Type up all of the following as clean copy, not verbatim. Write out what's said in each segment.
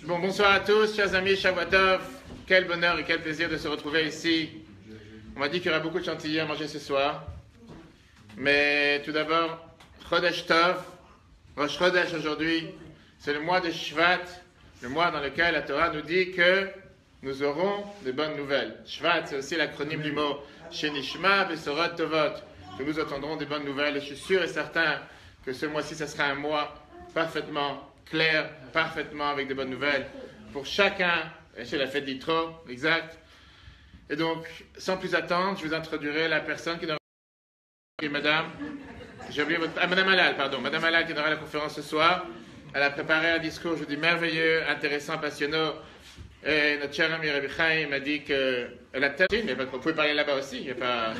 Bon, bonsoir à tous, chers amis, Shavuot. Quel bonheur et quel plaisir de se retrouver ici. On m'a dit qu'il y aura beaucoup de chantilly à manger ce soir. Mais tout d'abord, Chodesh Tov, Rosh Chodesh aujourd'hui, c'est le mois de Shvat, le mois dans lequel la Torah nous dit que nous aurons de bonnes nouvelles. Shvat, c'est aussi l'acronyme du mot Shenishma Besorot Tovot, que nous attendrons des bonnes nouvelles. Et je suis sûr et certain que ce mois-ci, ce sera un mois parfaitement clair, parfaitement avec de bonnes nouvelles pour chacun. Et c'est la fête d'Yitro, exact. Et donc, sans plus attendre, je vous introduirai la personne qui donnera... Madame, j'ai oublié votre... Madame Halal, pardon. Madame Halal qui donnera la conférence ce soir. Elle a préparé un discours, je dis, merveilleux, intéressant, passionnant. Et notre cher ami Rabbi Chaim m'a dit qu'elle a tellement... Mais vous pouvez parler là-bas aussi, il n'y a pas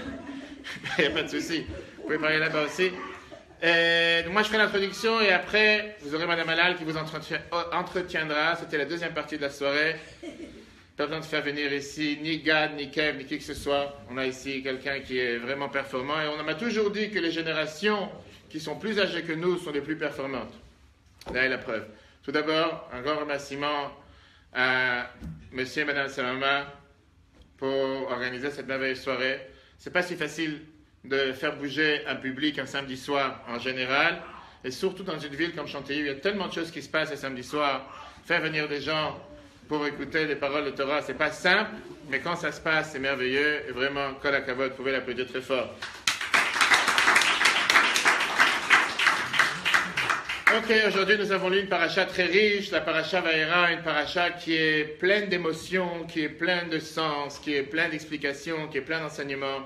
de souci. Vous pouvez parler là-bas aussi. Donc moi, je ferai l'introduction et après, vous aurez Madame Halal qui vous entretiendra. C'était la deuxième partie de la soirée. Pas besoin de faire venir ici ni Gad, ni Kev, ni qui que ce soit. On a ici quelqu'un qui est vraiment performant. Et on m'a toujours dit que les générations qui sont plus âgées que nous sont les plus performantes. Là est la preuve. Tout d'abord, un grand remerciement à Monsieur et Madame Samama pour organiser cette merveilleuse soirée. C'est pas si facile de faire bouger un public un samedi soir en général. Et surtout dans une ville comme Chantilly, où il y a tellement de choses qui se passent le samedi soir. Faire venir des gens pour écouter les paroles de Torah, c'est pas simple, mais quand ça se passe, c'est merveilleux, et vraiment, Kol HaKavod, vous pouvez l'applaudir très fort. Ok, aujourd'hui nous avons lu une paracha très riche, la paracha Vaera, une paracha qui est pleine d'émotions, qui est pleine de sens, qui est pleine d'explications, qui est pleine d'enseignements.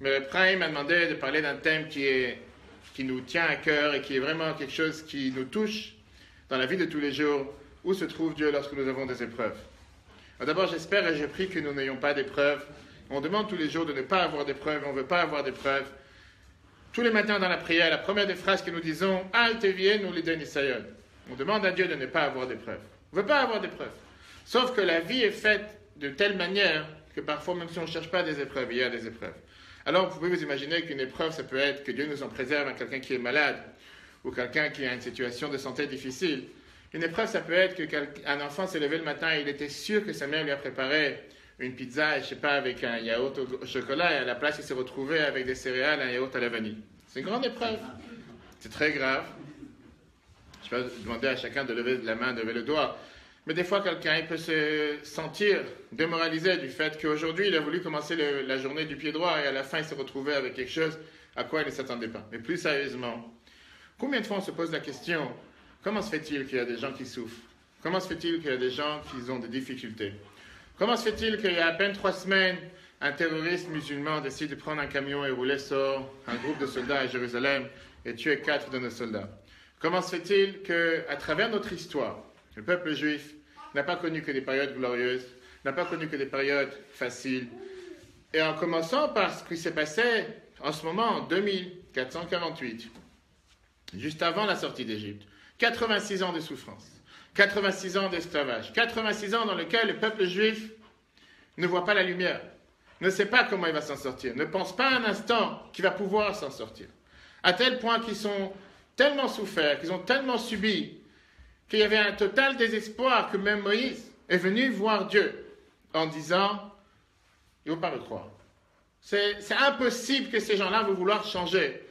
Mais le Prime m'a demandé de parler d'un thème qui nous tient à cœur et qui est vraiment quelque chose qui nous touche dans la vie de tous les jours. Où se trouve Dieu lorsque nous avons des épreuves? D'abord, j'espère et je prie que nous n'ayons pas d'épreuves. On demande tous les jours de ne pas avoir d'épreuves, on ne veut pas avoir d'épreuves. Tous les matins dans la prière, la première des phrases que nous disons, « Al tevienu liden isayon ». On demande à Dieu de ne pas avoir d'épreuves. On ne veut pas avoir d'épreuves. Sauf que la vie est faite de telle manière que parfois, même si on ne cherche pas des épreuves, il y a des épreuves. Alors, vous pouvez vous imaginer qu'une épreuve, ça peut être que Dieu nous en préserve à quelqu'un qui est malade ou quelqu'un qui a une situation de santé difficile. Une épreuve, ça peut être qu'un enfant s'est levé le matin et il était sûr que sa mère lui a préparé une pizza, je ne sais pas, avec un yaourt au chocolat, et à la place, il s'est retrouvé avec des céréales, un yaourt à la vanille. C'est une grande épreuve. C'est très grave. Je ne vais pas demander à chacun de lever la main, de lever le doigt. Mais des fois, quelqu'un il peut se sentir démoralisé du fait qu'aujourd'hui, il a voulu commencer la journée du pied droit, et à la fin, il s'est retrouvé avec quelque chose à quoi il ne s'attendait pas. Mais plus sérieusement, combien de fois on se pose la question... Comment se fait-il qu'il y a des gens qui souffrent? Comment se fait-il qu'il y a des gens qui ont des difficultés? Comment se fait-il qu'il y a à peine 3 semaines, un terroriste musulman décide de prendre un camion et rouler sur un groupe de soldats à Jérusalem et tuer 4 de nos soldats? Comment se fait-il qu'à travers notre histoire, le peuple juif n'a pas connu que des périodes glorieuses, n'a pas connu que des périodes faciles? Et en commençant par ce qui s'est passé en ce moment, en 2448, juste avant la sortie d'Égypte. 86 ans de souffrance, 86 ans d'esclavage, 86 ans dans lesquels le peuple juif ne voit pas la lumière, ne sait pas comment il va s'en sortir, ne pense pas un instant qu'il va pouvoir s'en sortir. À tel point qu'ils sont tellement souffert, qu'ils ont tellement subi, qu'il y avait un total désespoir que même Moïse est venu voir Dieu en disant « Il ne faut pas me croire. C'est impossible que ces gens-là vont vouloir changer. »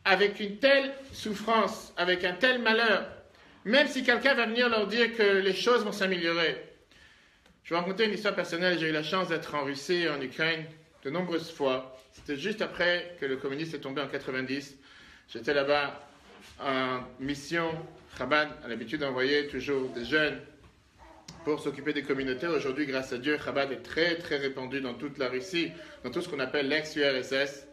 Avec une telle souffrance, avec un tel malheur, même si quelqu'un va venir leur dire que les choses vont s'améliorer. Je vais raconter une histoire personnelle. J'ai eu la chance d'être en Russie et en Ukraine de nombreuses fois. C'était juste après que le communisme est tombé en 90. J'étais là-bas en mission. Chabad a l'habitude d'envoyer toujours des jeunes pour s'occuper des communautés. Aujourd'hui, grâce à Dieu, Chabad est très très répandu dans toute la Russie, dans tout ce qu'on appelle l'ex-URSS.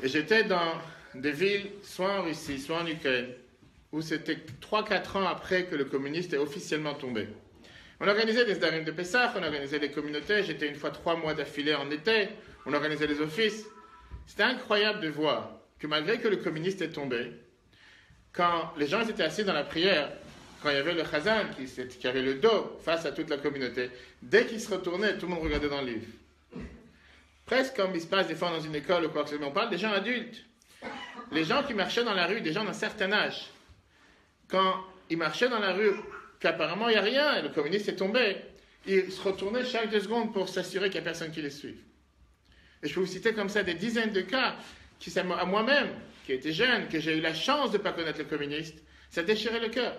Et j'étais dans des villes, soit en Russie, soit en Ukraine, où c'était 3-4 ans après que le communiste est officiellement tombé. On organisait des Darim de Pessah, on organisait des communautés, j'étais une fois 3 mois d'affilée en été, on organisait les offices. C'était incroyable de voir que malgré que le communiste est tombé, quand les gens étaient assis dans la prière, quand il y avait le Chazan qui avait le dos face à toute la communauté, dès qu'il se retournait, tout le monde regardait dans le livre. Presque comme il se passe des fois dans une école ou quoi que ce soit. On parle des gens adultes. Les gens qui marchaient dans la rue, des gens d'un certain âge, quand ils marchaient dans la rue, qu'apparemment il n'y a rien, le communiste est tombé. Il se retournait chaque 2 secondes pour s'assurer qu'il n'y a personne qui les suive. Et je peux vous citer comme ça des dizaines de cas qui, à moi-même, qui étais jeune, que j'ai eu la chance de ne pas connaître le communiste, ça déchirait le cœur.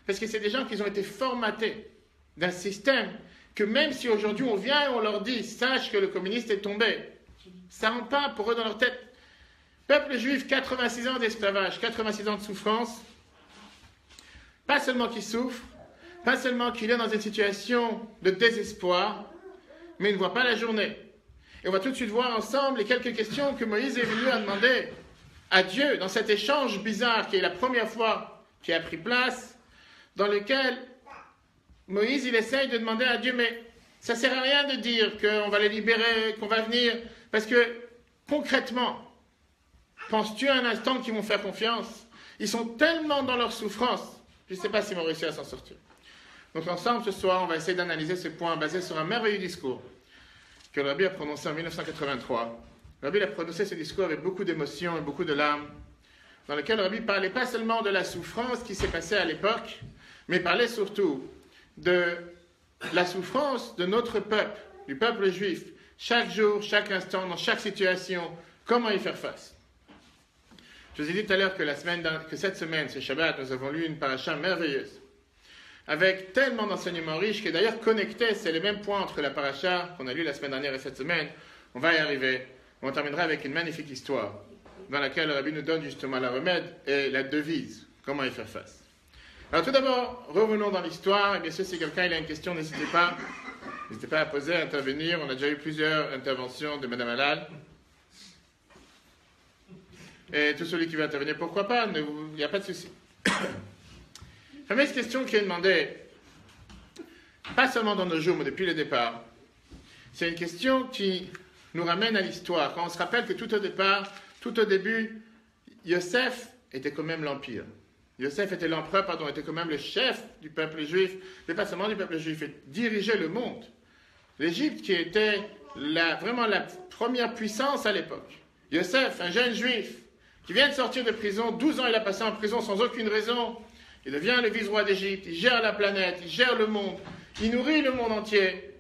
Parce que c'est des gens qui ont été formatés d'un système que même si aujourd'hui on vient et on leur dit « sache que le communiste est tombé », ça ne rentre pas pour eux dans leur tête. Peuple juif, 86 ans d'esclavage, 86 ans de souffrance, pas seulement qu'il souffre, pas seulement qu'il est dans une situation de désespoir, mais il ne voit pas la journée. Et on va tout de suite voir ensemble les quelques questions que Moïse est venu à demander à Dieu dans cet échange bizarre qui est la première fois qui a pris place, dans lequel Moïse il essaye de demander à Dieu, mais ça ne sert à rien de dire qu'on va les libérer, qu'on va venir, parce que concrètement, penses-tu un instant qu'ils vont faire confiance? Ils sont tellement dans leur souffrance, je ne sais pas s'ils vont réussir à s'en sortir. Donc ensemble, ce soir, on va essayer d'analyser ce point basé sur un merveilleux discours que le Rabbi a prononcé en 1983. Le Rabbi a prononcé ce discours avec beaucoup d'émotions et beaucoup de larmes, dans lequel le Rabbi parlait pas seulement de la souffrance qui s'est passée à l'époque, mais parlait surtout de la souffrance de notre peuple, du peuple juif, chaque jour, chaque instant, dans chaque situation, comment y faire face. Je vous ai dit tout à l'heure que cette semaine, ce Shabbat, nous avons lu une paracha merveilleuse, avec tellement d'enseignements riches, qui est d'ailleurs connecté, c'est les mêmes points entre la paracha qu'on a lu la semaine dernière et cette semaine. On va y arriver. On terminera avec une magnifique histoire, dans laquelle le Rabbi nous donne justement la remède et la devise, comment y faire face. Alors tout d'abord, revenons dans l'histoire, et bien sûr, si quelqu'un a une question, n'hésitez pas à poser, à intervenir. On a déjà eu plusieurs interventions de Mme Halal. Et tout celui qui veut intervenir, pourquoi pas, il n'y a pas de souci. La fameuse question qui est demandée, pas seulement dans nos jours, mais depuis le départ, c'est une question qui nous ramène à l'histoire. Quand on se rappelle que tout au début, Yosef était quand même l'empire. Yosef était l'empereur, était quand même le chef du peuple juif, mais pas seulement du peuple juif, il dirigeait le monde. L'Égypte qui était vraiment la première puissance à l'époque. Yosef, un jeune juif, qui vient de sortir de prison, 12 ans il a passé en prison sans aucune raison, il devient le vice-roi d'Égypte, il gère la planète, il gère le monde, il nourrit le monde entier.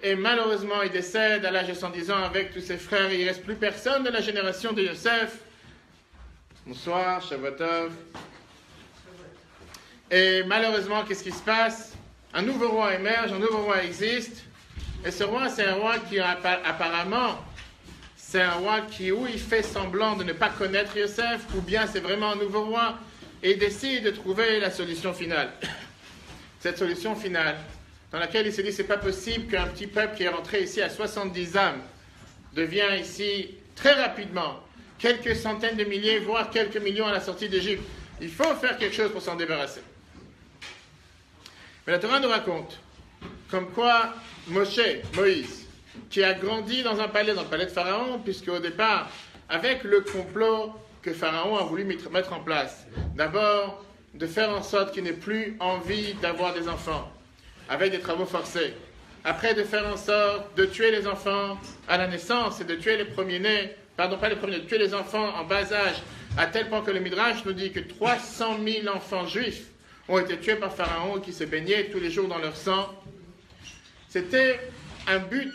Et malheureusement, il décède à l'âge de 110 ans avec tous ses frères, et il ne reste plus personne de la génération de Yosef. Bonsoir, Shavuotov. Et malheureusement, qu'est-ce qui se passe? Un nouveau roi émerge, un nouveau roi existe. Et ce roi, c'est un roi qui apparemment, c'est un roi où il fait semblant de ne pas connaître Yosef, ou bien c'est vraiment un nouveau roi, et il décide de trouver la solution finale. Cette solution finale, dans laquelle il se dit, c'est pas possible qu'un petit peuple qui est rentré ici à 70 âmes devienne ici très rapidement, quelques centaines de milliers, voire quelques millions à la sortie d'Égypte. Il faut faire quelque chose pour s'en débarrasser. Mais la Torah nous raconte comme quoi Moïse, qui a grandi dans le palais de Pharaon, puisque au départ, avec le complot que Pharaon a voulu mettre en place, d'abord de faire en sorte qu'il n'ait plus envie d'avoir des enfants, avec des travaux forcés, après de faire en sorte de tuer les enfants à la naissance et de tuer les premiers-nés, de tuer les enfants en bas âge, à tel point que le Midrash nous dit que 300 000 enfants juifs ont été tués par Pharaon qui se baignaient tous les jours dans leur sang. C'était un but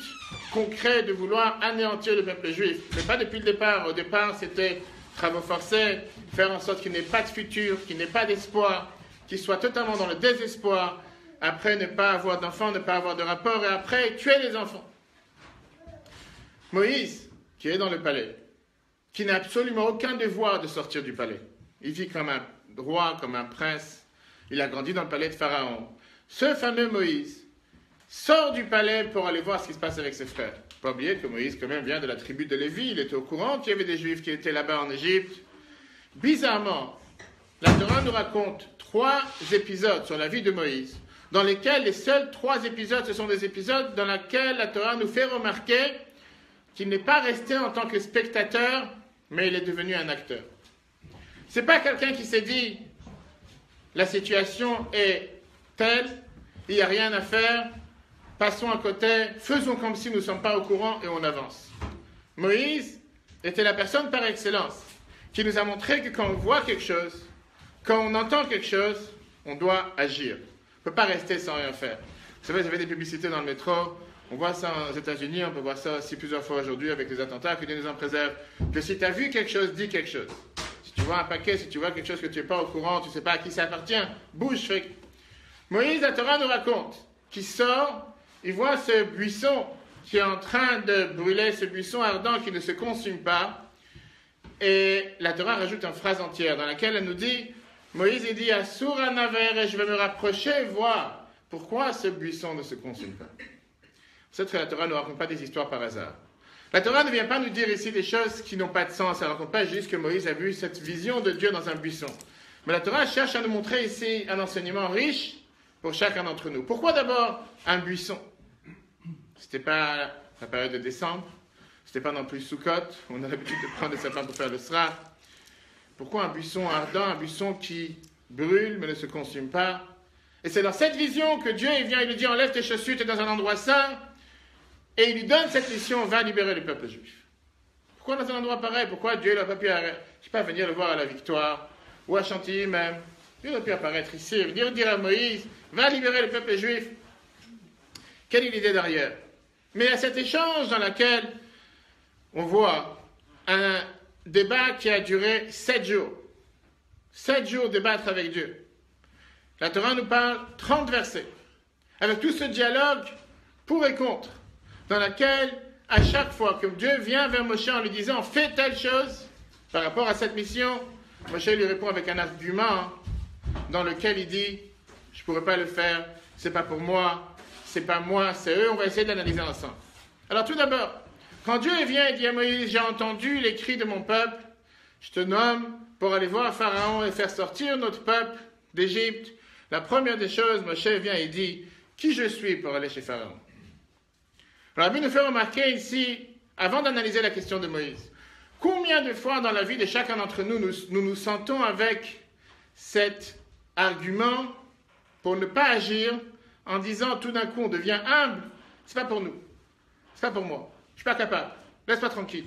concret de vouloir anéantir le peuple juif, mais pas depuis le départ. Au départ, c'était travaux forcés, faire en sorte qu'il n'ait pas de futur, qu'il n'ait pas d'espoir, qu'il soit totalement dans le désespoir, après ne pas avoir d'enfants, ne pas avoir de rapport, et après tuer les enfants. Moïse, qui est dans le palais, qui n'a absolument aucun devoir de sortir du palais. Il vit comme un roi, comme un prince. Il a grandi dans le palais de Pharaon. Ce fameux Moïse sort du palais pour aller voir ce qui se passe avec ses frères. Il ne faut pas oublier que Moïse, quand même, vient de la tribu de Lévi. Il était au courant qu'il y avait des Juifs qui étaient là-bas en Égypte. Bizarrement, la Torah nous raconte 3 épisodes sur la vie de Moïse, dans lesquels les seuls 3 épisodes, ce sont des épisodes dans lesquels la Torah nous fait remarquer qu'il n'est pas resté en tant que spectateur, mais il est devenu un acteur. Ce n'est pas quelqu'un qui s'est dit « la situation est telle, il n'y a rien à faire, passons à côté, faisons comme si nous ne sommes pas au courant et on avance ». Moïse était la personne par excellence qui nous a montré que quand on voit quelque chose, quand on entend quelque chose, on doit agir. ne peut pas rester sans rien faire. Vous savez, j'avais des publicités dans le métro. On voit ça aux États-Unis, on peut voir ça aussi plusieurs fois aujourd'hui avec les attentats, que Dieu nous en préserve. Que si tu as vu quelque chose, dis quelque chose. Si tu vois un paquet, si tu vois quelque chose que tu n'es pas au courant, tu ne sais pas à qui ça appartient, bouge. Moïse, la Torah nous raconte qu'il sort, il voit ce buisson qui est en train de brûler, ce buisson ardent qui ne se consume pas. Et la Torah rajoute une phrase entière dans laquelle elle nous dit, Moïse il dit, Assour anaver, et je vais me rapprocher, voir pourquoi ce buisson ne se consume pas. Vous savez que la Torah ne raconte pas des histoires par hasard. La Torah ne vient pas nous dire ici des choses qui n'ont pas de sens. Elle ne raconte pas juste que Moïse a vu cette vision de Dieu dans un buisson. Mais la Torah cherche à nous montrer ici un enseignement riche pour chacun d'entre nous. Pourquoi d'abord un buisson? Ce n'était pas la période de décembre. Ce n'était pas non plus Sukkot. On a l'habitude de prendre des sapins pour faire le sra. Pourquoi un buisson ardent, un buisson qui brûle mais ne se consume pas? Et c'est dans cette vision que Dieu il vient et lui dit, enlève tes chaussures, tu es dans un endroit saint. Et il lui donne cette mission, va libérer le peuple juif. Pourquoi dans un endroit pareil? Pourquoi Dieu n'a pas pu venir le voir à la Victoire, ou à Chantilly même? Dieu n'a pu apparaître ici, venir dire à Moïse, va libérer le peuple juif. Quelle est l'idée derrière? Mais il y a cet échange dans lequel on voit un débat qui a duré 7 jours. 7 jours débattre avec Dieu. La Torah nous parle 30 versets, avec tout ce dialogue pour et contre, dans lequel, à chaque fois que Dieu vient vers Moshe en lui disant « fais telle chose » par rapport à cette mission, Moshe lui répond avec un argument dans lequel il dit « je ne pourrais pas le faire, c'est pas pour moi, c'est pas moi, c'est eux, on va essayer d'analyser ensemble. » Alors tout d'abord, quand Dieu vient et dit à Moïse « j'ai entendu les cris de mon peuple, je te nomme pour aller voir Pharaon et faire sortir notre peuple d'Égypte. » La première des choses, Moshe vient et dit « qui je suis pour aller chez Pharaon ?» Alors, Rabbi nous fait remarquer ici, avant d'analyser la question de Moïse, combien de fois dans la vie de chacun d'entre nous, nous sentons avec cet argument pour ne pas agir en disant tout d'un coup on devient humble, c'est pas pour nous, c'est pas pour moi, je suis pas capable, laisse-moi tranquille.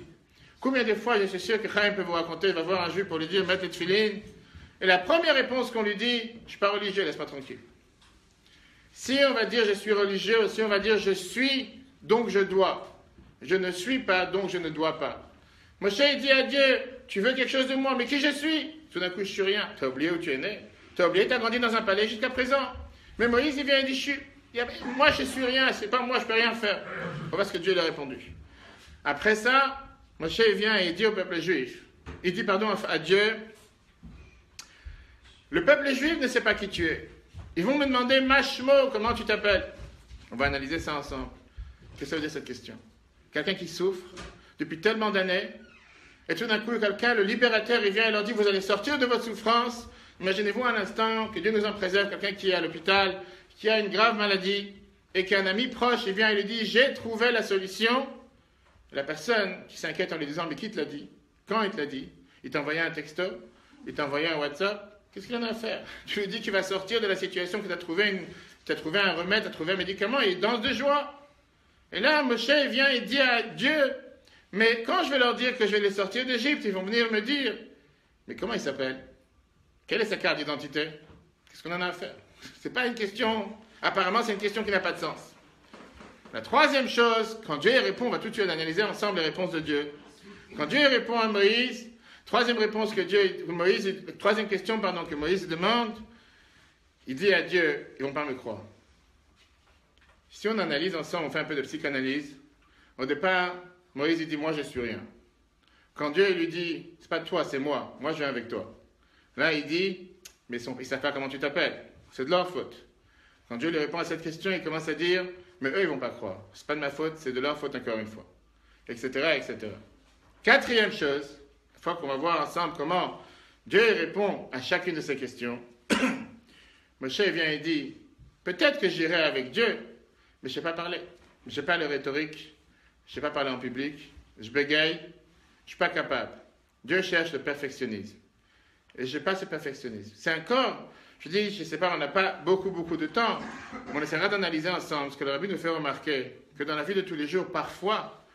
Combien de fois, je suis sûr que Chaim peut vous raconter, il va voir un juif pour lui dire mettre les tefilines, et la première réponse qu'on lui dit, je suis pas religieux, laisse-moi tranquille. Si on va dire je suis religieux, si on va dire je suis, donc je dois. Je ne suis pas, donc je ne dois pas. Moshe dit à Dieu, tu veux quelque chose de moi, mais qui je suis? Tout d'un coup, je suis rien. Tu as oublié où tu es né. Tu as oublié, tu as grandi dans un palais jusqu'à présent. Mais Moïse, il vient et dit, moi je suis rien, c'est pas moi, je peux rien faire. On voit ce que Dieu lui a répondu. Après ça, Moshe vient et dit au peuple juif, il dit pardon à Dieu, le peuple juif ne sait pas qui tu es. Ils vont me demander, Mashmo, comment tu t'appelles? On va analyser ça ensemble. Qu'est-ce que ça veut dire cette question? Quelqu'un qui souffre depuis tellement d'années, et tout d'un coup, quelqu'un, le libérateur, il vient et leur dit, vous allez sortir de votre souffrance. Imaginez-vous un instant que Dieu nous en préserve, quelqu'un qui est à l'hôpital, qui a une grave maladie, et qu'un ami proche, il vient et lui dit, j'ai trouvé la solution. La personne qui s'inquiète en lui disant, mais qui te l'a dit? Quand il te l'a dit? Il t'a envoyé un texto? Il t'a envoyé un WhatsApp? Qu'est-ce qu'il en a à faire? Tu lui dis qu'il va sortir de la situation, que tu as trouvé un remède, tu as trouvé un médicament, et il danse de joie. Et là, Moshe vient et dit à Dieu, mais quand je vais leur dire que je vais les sortir d'Égypte, ils vont venir me dire, mais comment il s'appelle? Quelle est sa carte d'identité? Qu'est-ce qu'on en a à faire? C'est pas une question, apparemment c'est une question qui n'a pas de sens. La troisième chose, quand Dieu répond, on va tout de suite analyser ensemble les réponses de Dieu. Quand Dieu répond à Moïse, troisième question que Moïse demande, il dit à Dieu, ils ne vont pas me croire. Si on analyse ensemble, on fait un peu de psychanalyse, au départ, Moïse il dit, moi je suis rien. Quand Dieu lui dit, c'est pas toi, c'est moi je viens avec toi. Là il dit, mais ils ne savent pas comment tu t'appelles, c'est de leur faute. Quand Dieu lui répond à cette question, il commence à dire, mais eux ils ne vont pas croire, c'est pas de ma faute, c'est de leur faute encore une fois, etc., etc. Quatrième chose, une fois qu'on va voir ensemble comment Dieu répond à chacune de ces questions, Moshe vient et dit, peut-être que j'irai avec Dieu, mais je ne sais pas parler, je ne sais pas le rhétorique, je ne sais pas parler en public, je bégaye, je ne suis pas capable. Dieu cherche le perfectionnisme. Et je n'ai pas ce perfectionnisme. C'est encore, je dis, je ne sais pas, on n'a pas beaucoup de temps, mais on essaiera d'analyser ensemble ce que le Rabbi nous fait remarquer, que dans la vie de tous les jours, parfois,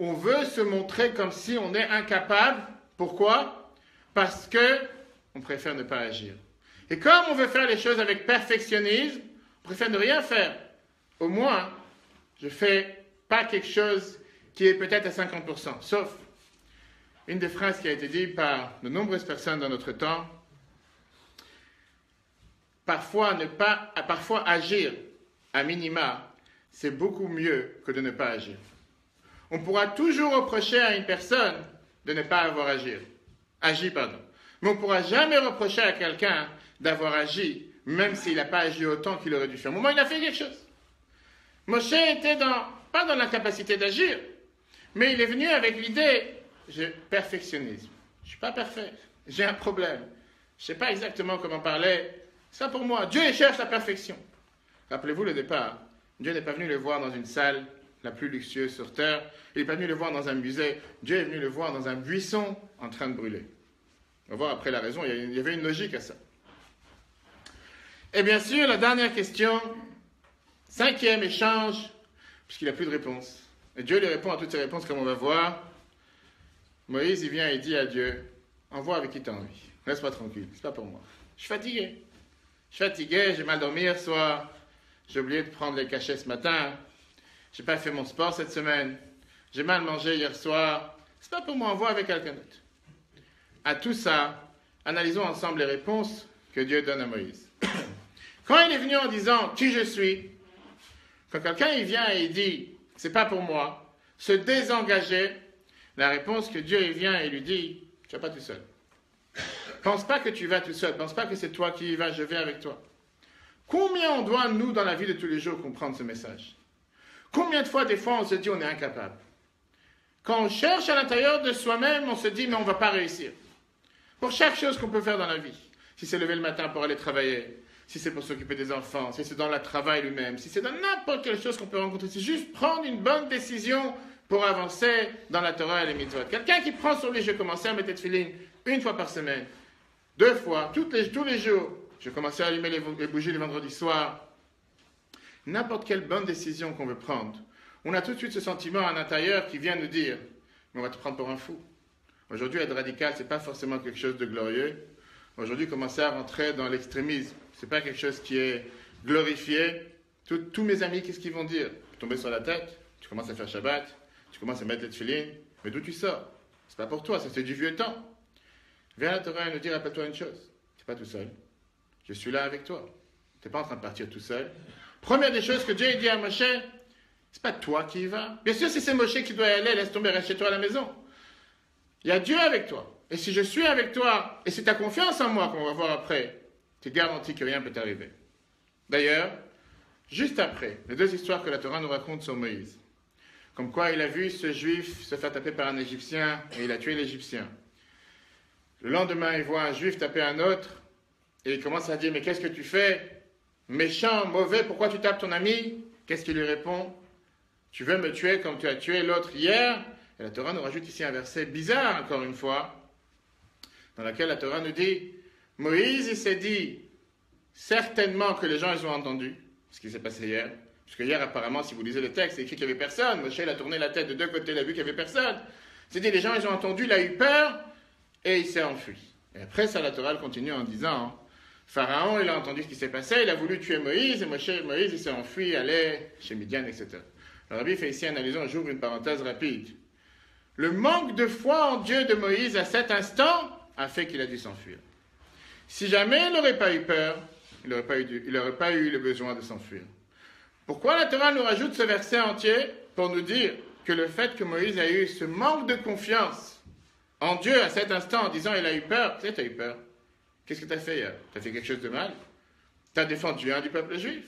on veut se montrer comme si on est incapable. Pourquoi? Parce qu'on préfère ne pas agir. Et comme on veut faire les choses avec perfectionnisme, Je préfère ne rien faire. Au moins, je ne fais pas quelque chose qui est peut-être à 50%. Sauf une des phrases qui a été dite par de nombreuses personnes dans notre temps. Parfois agir à minima, c'est beaucoup mieux que de ne pas agir. On pourra toujours reprocher à une personne de ne pas avoir agi. Mais on ne pourra jamais reprocher à quelqu'un d'avoir agi, même s'il n'a pas agi autant qu'il aurait dû faire. Au moment où il a fait quelque chose. Moshe était pas dans l'incapacité d'agir, mais il est venu avec l'idée, perfectionnisme. Je ne suis pas parfait, j'ai un problème. Je ne sais pas exactement comment parler. Ça pour moi, Dieu cherche la perfection. Rappelez-vous le départ. Dieu n'est pas venu le voir dans une salle la plus luxueuse sur terre. Il n'est pas venu le voir dans un musée. Dieu est venu le voir dans un buisson en train de brûler. On va voir après la raison. Il y avait une logique à ça. Et bien sûr, la dernière question, 5e échange, puisqu'il n'a plus de réponse. Et Dieu lui répond à toutes ces réponses, comme on va voir. Moïse, il vient et dit à Dieu, envoie avec qui tu as envie. Laisse-moi tranquille, c'est pas pour moi. Je suis fatigué. J'ai mal dormi hier soir. J'ai oublié de prendre les cachets ce matin. J'ai pas fait mon sport cette semaine. J'ai mal mangé hier soir. C'est pas pour moi, envoie avec quelqu'un d'autre. À tout ça, analysons ensemble les réponses que Dieu donne à Moïse. Quand il est venu en disant qui je suis, quand quelqu'un il vient et il dit c'est pas pour moi, se désengager, la réponse que Dieu il vient et lui dit tu vas pas tout seul. Pense pas que tu vas tout seul, pense pas que c'est toi qui y vas, je vais avec toi. Combien on doit, nous, dans la vie de tous les jours, comprendre ce message? Combien de fois, des fois, on se dit on est incapable? Quand on cherche à l'intérieur de soi-même, on se dit mais on ne va pas réussir. Pour chaque chose qu'on peut faire dans la vie, si c'est lever le matin pour aller travailler, si c'est pour s'occuper des enfants, si c'est dans le travail lui-même, si c'est dans n'importe quelle chose qu'on peut rencontrer, c'est juste prendre une bonne décision pour avancer dans la Torah et les mitzvot. Quelqu'un qui prend sur lui, je vais commencer à mettre des tefilines une fois par semaine, 2 fois, tous les jours, je vais commencer à allumer les bougies le vendredi soir. N'importe quelle bonne décision qu'on veut prendre, on a tout de suite ce sentiment à l'intérieur qui vient nous dire mais on va te prendre pour un fou. Aujourd'hui, être radical, ce n'est pas forcément quelque chose de glorieux. Aujourd'hui, commencer à rentrer dans l'extrémisme, ce n'est pas quelque chose qui est glorifié. Tous mes amis, qu'est-ce qu'ils vont dire? Tomber sur la tête, tu commences à faire Shabbat, tu commences à mettre les tefilines, mais d'où tu sors? C'est pas pour toi, ça c'est du vieux temps. Viens à la Torah et nous dire, rappelle-toi une chose, tu n'es pas tout seul. Je suis là avec toi. Tu n'es pas en train de partir tout seul. Première des choses que Dieu dit à Moshe, c'est pas toi qui y vas. Bien sûr, si c'est Moshe qui doit y aller, laisse tomber, reste chez toi à la maison. Il y a Dieu avec toi. Et si je suis avec toi, et c'est ta confiance en moi qu'on va voir après, tu es garanti que rien ne peut t'arriver. D'ailleurs, juste après, les 2 histoires que la Torah nous raconte sur Moïse. Comme quoi il a vu ce juif se faire taper par un Égyptien et il a tué l'Égyptien. Le lendemain, il voit un juif taper un autre et il commence à dire mais qu'est-ce que tu fais? Méchant, mauvais, pourquoi tu tapes ton ami? Qu'est-ce qu'il lui répond? Tu veux me tuer comme tu as tué l'autre hier? Et la Torah nous rajoute ici un verset bizarre, encore une fois, dans lequel la Torah nous dit Moïse, il s'est dit certainement que les gens ils ont entendu ce qui s'est passé hier. Parce que hier, apparemment, si vous lisez le texte, c'est écrit qu'il n'y avait personne. Moshe, il a tourné la tête de 2 côtés, il a vu qu'il n'y avait personne. Il s'est dit, les gens, ils ont entendu, il a eu peur, et il s'est enfui. Et après ça, la Torah continue en disant, Pharaon, il a entendu ce qui s'est passé, il a voulu tuer Moïse, et Moïse, il s'est enfui, aller chez Midian, etc. Le Rabbi fait ici une allusion, j'ouvre une parenthèse rapide. Le manque de foi en Dieu de Moïse à cet instant a fait qu'il a dû s'enfuir. Si jamais il n'aurait pas eu peur, il n'aurait pas eu le besoin de s'enfuir. Pourquoi la Torah nous rajoute ce verset entier? Pour nous dire que le fait que Moïse a eu ce manque de confiance en Dieu à cet instant en disant il a eu peur, tu sais, tu as eu peur. Qu'est-ce que tu as fait hier? Tu as fait quelque chose de mal? Tu as défendu un du peuple juif.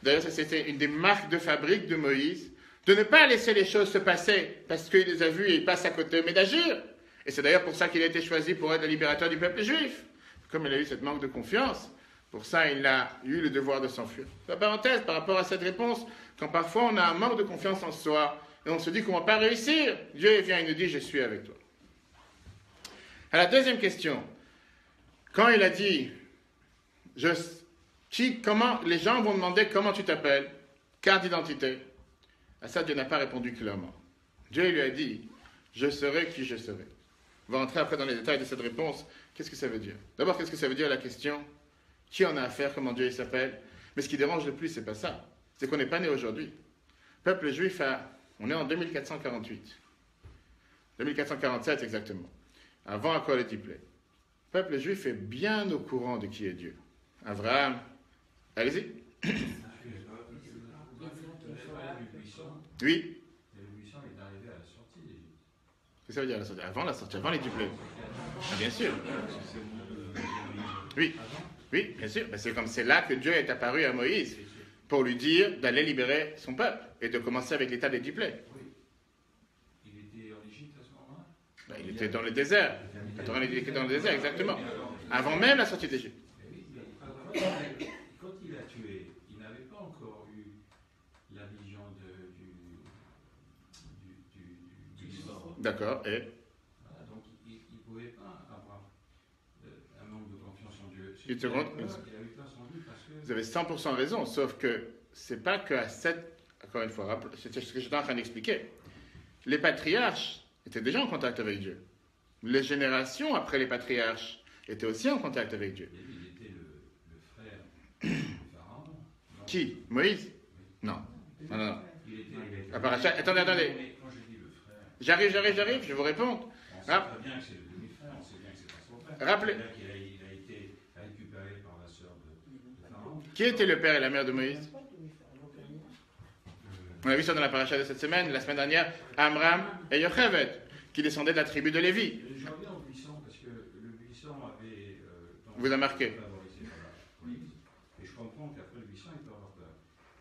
D'ailleurs, ça c'était une des marques de fabrique de Moïse, de ne pas laisser les choses se passer parce qu'il les a vues et il passe à côté, mais d'agir. Et c'est d'ailleurs pour ça qu'il a été choisi pour être le libérateur du peuple juif. Comme il a eu cette manque de confiance, pour ça, il a eu le devoir de s'enfuir. La parenthèse, par rapport à cette réponse, quand parfois on a un manque de confiance en soi, et on se dit qu'on ne va pas réussir, Dieu vient et nous dit, je suis avec toi. À la deuxième question, quand il a dit, comment, les gens vont demander comment tu t'appelles, carte d'identité, à ça Dieu n'a pas répondu clairement. Dieu lui a dit, je serai qui je serai. On va rentrer après dans les détails de cette réponse. Qu'est-ce que ça veut dire? D'abord, qu'est-ce que ça veut dire la question? Qui on a affaire, comment Dieu il s'appelle? Mais ce qui dérange le plus, c'est pas ça. C'est qu'on n'est pas né aujourd'hui. Le peuple juif, on est en 2448. 2447 exactement. Avant Akol et Tiplé. Le peuple juif est bien au courant de qui est Dieu. Abraham, allez-y. Oui. Qu'est-ce que ça veut dire la sortie? Avant la sortie, avant les duplés. Ah, bien sûr. Oui, oui, bien sûr. C'est là que Dieu est apparu à Moïse pour lui dire d'aller libérer son peuple et de commencer avec l'état des duplés. Il était en Égypte à ce moment-là? Il était dans le désert. La Torah dit qu'il était dans le désert, exactement. Avant même la sortie d'Égypte. Quand il a tué, il n'avait pas encore eu la vision du sort. D'accord, et Voilà, donc il ne pouvait pas avoir un manque de confiance en Dieu. Il a eu peur sans lui parce que... Vous avez 100% raison, sauf que c'est pas qu'à cette... Encore une fois, c'est ce que j'étais en train d'expliquer. Les patriarches étaient déjà en contact avec Dieu. Les générations après les patriarches étaient aussi en contact avec Dieu. Il était le frère du Pharaon. Qui? Moïse? Oui. Non. Non. Il était... Attendez. Mais quand je dis le frère... J'arrive, je vous réponds. On sait très bien que c'est le demi-frère, on sait bien que c'est pas son frère. Rappelez. Il a été récupéré par la sœur de Pharaon. Qui était le père et la mère de Moïse? On a vu ça dans la paracha de cette semaine, la semaine dernière, Amram et Yocheved, qui descendaient de la tribu de Lévi. Je reviens au buisson parce que le buisson avait... Vous a marqué. Favorisé par la police. Et je comprends qu'après le buisson, il peut avoir peur.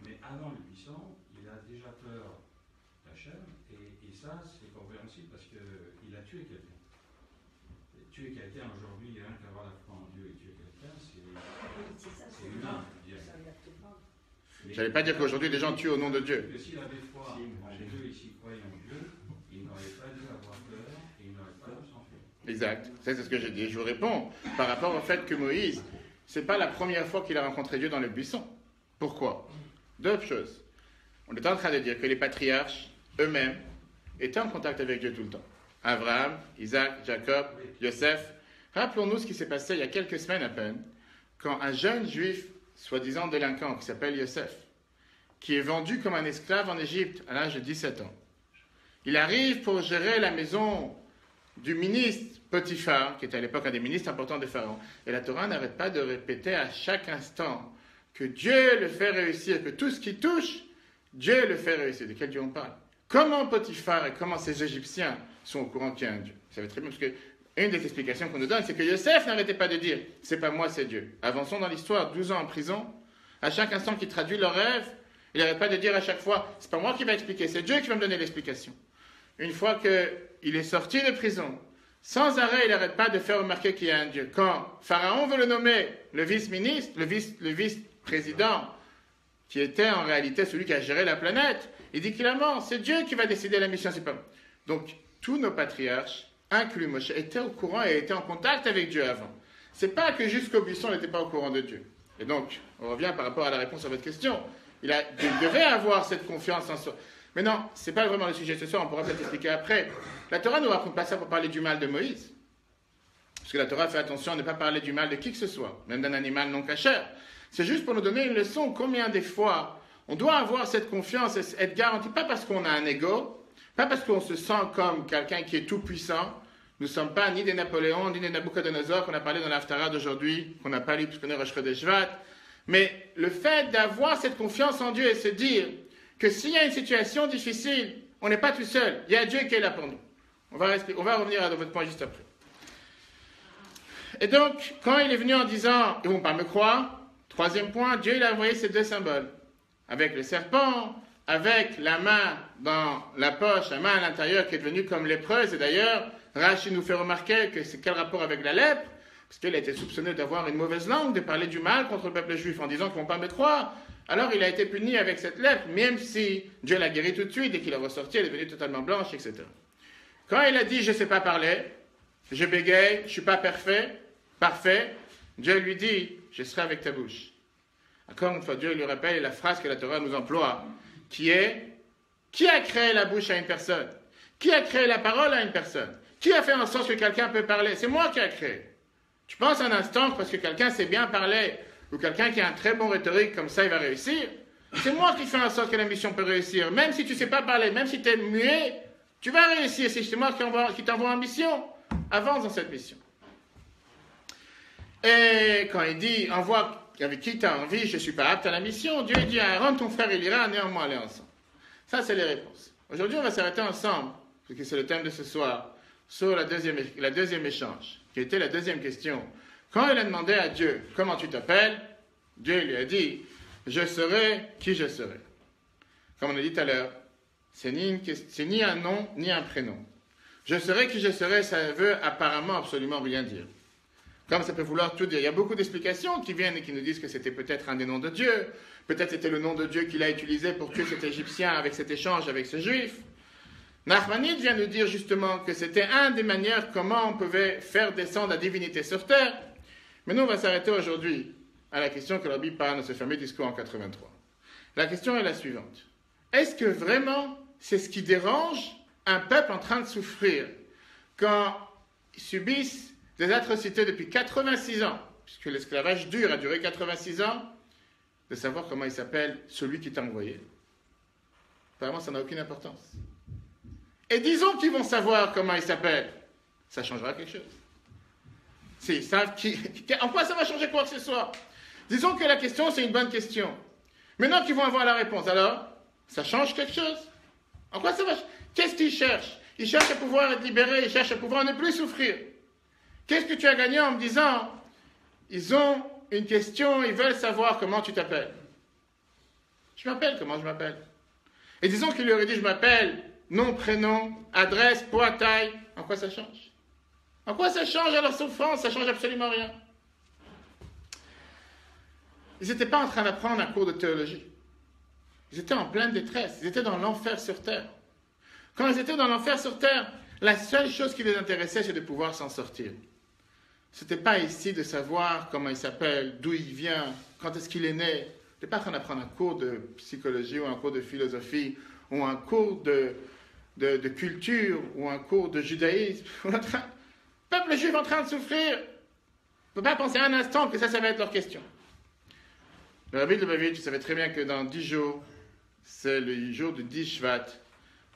Mais avant le buisson, il a déjà peur d'Hachem. Et ça, c'est compréhensible parce qu'il a tué quelqu'un. Et tuer quelqu'un aujourd'hui, rien qu'avoir la foi en Dieu et tuer quelqu'un, c'est humain. J'allais pas dire qu'aujourd'hui, des gens tuent au nom de Dieu. S'il avait foi en Dieu et s'il croyait en Dieu, il n'aurait pas dû avoir peur et il n'aurait pas dû s'enfuir. Exact. Ça, c'est ce que j'ai dit. Je vous réponds par rapport au fait que Moïse, c'est pas la première fois qu'il a rencontré Dieu dans le buisson. Pourquoi? Deux choses. On est en train de dire que les patriarches eux-mêmes étaient en contact avec Dieu tout le temps. Abraham, Isaac, Jacob, Yosef. Rappelons-nous ce qui s'est passé il y a quelques semaines à peine, quand un jeune juif, soi-disant délinquant, qui s'appelle Yosef, qui est vendu comme un esclave en Égypte à l'âge de 17 ans. Il arrive pour gérer la maison du ministre Potiphar, qui était à l'époque un des ministres importants de Pharaon. Et la Torah n'arrête pas de répéter à chaque instant que Dieu le fait réussir, que tout ce qui touche, Dieu le fait réussir. De quel Dieu on parle? Comment Potiphar et comment ces Égyptiens sont au courant qu'il y a un Dieu? Vous savez très bien, parce que une des explications qu'on nous donne, c'est que Yosef n'arrêtait pas de dire « c'est pas moi, c'est Dieu ». Avançons dans l'histoire, 12 ans en prison, à chaque instant qu'il traduit leur rêve, il n'arrête pas de dire à chaque fois « c'est pas moi qui va expliquer, c'est Dieu qui va me donner l'explication ». Une fois qu'il est sorti de prison, sans arrêt, il n'arrête pas de faire remarquer qu'il y a un Dieu. Quand Pharaon veut le nommer le vice-ministre, le vice-président, qui était en réalité celui qui a géré la planète, il dit clairement, c'est Dieu qui va décider la mission, c'est pas moi. Donc, tous nos patriarches, inclus Moshe, étaient au courant et étaient en contact avec Dieu avant. C'est pas que jusqu'au buisson, on n'était pas au courant de Dieu. Et donc, on revient par rapport à la réponse à votre question. Il devait avoir cette confiance en soi. Mais non, c'est pas vraiment le sujet ce soir, on pourra peut-être expliquer après. La Torah ne nous raconte pas ça pour parler du mal de Moïse. Parce que la Torah fait attention à ne pas parler du mal de qui que ce soit, même d'un animal non cachère. C'est juste pour nous donner une leçon combien des fois on doit avoir cette confiance et être garanti, pas parce qu'on a un ego, pas parce qu'on se sent comme quelqu'un qui est tout puissant. Nous ne sommes pas ni des Napoléons, ni des Nabucodonosor qu'on a parlé dans l'Haftarah d'aujourd'hui, qu'on n'a pas lu puisqu'on est Rosh Chodesh Shvat. Mais le fait d'avoir cette confiance en Dieu et se dire que s'il y a une situation difficile, on n'est pas tout seul. Il y a Dieu qui est là pour nous. On va revenir à votre point juste après. Et donc, quand il est venu en disant, ils ne vont pas me croire, troisième point, Dieu il a envoyé ces deux symboles. Avec le serpent, avec la main dans la poche, la main à l'intérieur qui est devenue comme lépreuse. Et d'ailleurs, Rashi nous fait remarquer que c'est quel rapport avec la lèpre, parce qu'il a été soupçonné d'avoir une mauvaise langue, de parler du mal contre le peuple juif en disant qu'ils ne vont pas me croire. Alors il a été puni avec cette lèpre, même si Dieu l'a guéri tout de suite, et qu'il est ressorti, elle est devenue totalement blanche, etc. Quand il a dit « je ne sais pas parler, je bégaye, je ne suis pas parfait », Dieu lui dit « je serai avec ta bouche ». Encore une fois, Dieu lui rappelle la phrase que la Torah nous emploie, qui est « qui a créé la bouche à une personne? Qui a créé la parole à une personne? Qui a fait en sorte que quelqu'un peut parler? C'est moi qui ai créé. » Tu penses un instant que parce que quelqu'un sait bien parler, ou quelqu'un qui a un très bon rhétorique, comme ça il va réussir. C'est moi qui fais en sorte que la mission peut réussir. Même si tu ne sais pas parler, même si tu es muet, tu vas réussir. C'est moi qui t'envoie en mission. Avance dans cette mission. Et quand il dit, envoie avec qui tu as envie, je ne suis pas apte à la mission, Dieu dit à Aaron, ton frère, il ira, néanmoins aller ensemble. Ça, c'est les réponses. Aujourd'hui, on va s'arrêter ensemble, parce que c'est le thème de ce soir, sur la deuxième échange, qui était la deuxième question. Quand il a demandé à Dieu, comment tu t'appelles, Dieu lui a dit, je serai qui je serai. Comme on a dit tout à l'heure, c'est ni un nom, ni un prénom. Je serai qui je serai, ça veut apparemment absolument rien dire. Comme ça peut vouloir tout dire. Il y a beaucoup d'explications qui viennent et qui nous disent que c'était peut-être un des noms de Dieu. Peut-être c'était le nom de Dieu qu'il a utilisé pour tuer cet Égyptien avec cet échange avec ce Juif. Nachmanide vient nous dire justement que c'était une des manières comment on pouvait faire descendre la divinité sur terre. Mais nous, on va s'arrêter aujourd'hui à la question que le Rabbi parle dans ce fameux discours en 83. La question est la suivante. Est-ce que vraiment c'est ce qui dérange un peuple en train de souffrir quand ils subissent des atrocités depuis 86 ans, puisque l'esclavage dur a duré 86 ans, de savoir comment il s'appelle celui qui t'a envoyé? Apparemment, ça n'a aucune importance. Et disons qu'ils vont savoir comment il s'appelle, ça changera quelque chose. S'ils savent en quoi ça va changer quoi que ce soit? Disons que la question, c'est une bonne question. Maintenant qu'ils vont avoir la réponse, alors, ça change quelque chose? En quoi ça va? Qu'est-ce qu'ils cherchent? Ils cherchent à pouvoir être libérés, ils cherchent à pouvoir ne plus souffrir. Qu'est-ce que tu as gagné en me disant, ils ont une question, ils veulent savoir comment tu t'appelles? Je m'appelle, comment je m'appelle? Et disons qu'il lui aurait dit, je m'appelle, nom, prénom, adresse, poids, taille. En quoi ça change? En quoi ça change à leur souffrance? Ça change absolument rien. Ils n'étaient pas en train d'apprendre un cours de théologie. Ils étaient en pleine détresse. Ils étaient dans l'enfer sur terre. Quand ils étaient dans l'enfer sur terre, la seule chose qui les intéressait, c'est de pouvoir s'en sortir. Ce n'était pas ici de savoir comment il s'appelle, d'où il vient, quand est-ce qu'il est né. Ils n'étaient pas en train d'apprendre un cours de psychologie ou un cours de philosophie ou un cours de culture ou un cours de judaïsme. Le peuple juif en train de souffrir. On ne peut pas penser un instant que ça va être leur question. Le Rabbi de Lubavitch, tu savais très bien que dans 10 jours, c'est le jour de 10 Shvat,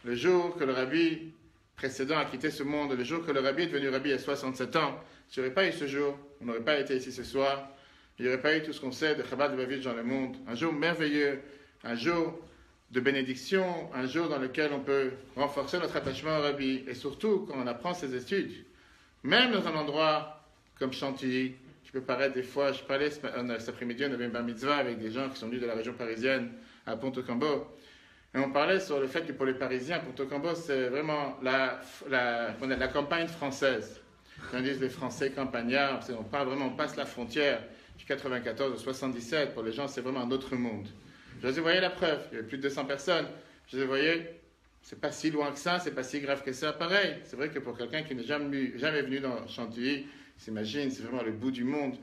le jour que le Rabbi précédent a quitté ce monde, le jour que le Rabbi est devenu Rabbi à 67 ans. S'il n'y aurait pas eu ce jour, on n'aurait pas été ici ce soir, il n'y aurait pas eu tout ce qu'on sait de Chabad Lubavitch dans le monde. Un jour merveilleux, un jour de bénédiction, un jour dans lequel on peut renforcer notre attachement au Rabbi, et surtout quand on apprend ses études, même dans un endroit comme Chantilly, qui peut paraître des fois, je parlais cet après-midi, on avait une bar mitzvah avec des gens qui sont venus de la région parisienne à Ponto-Cambo, et on parlait sur le fait que pour les Parisiens, Ponto-Cambo, c'est vraiment la campagne française. Quand ils disent les Français campagnards, on passe la frontière du 94 au 77, pour les gens, c'est vraiment un autre monde. Je vous ai voyé la preuve, il y avait plus de 200 personnes. Je vous ai voyé, c'est pas si loin que ça, c'est pas si grave que ça, pareil. C'est vrai que pour quelqu'un qui n'est jamais venu dans Chantilly, s'imagine, c'est vraiment le bout du monde.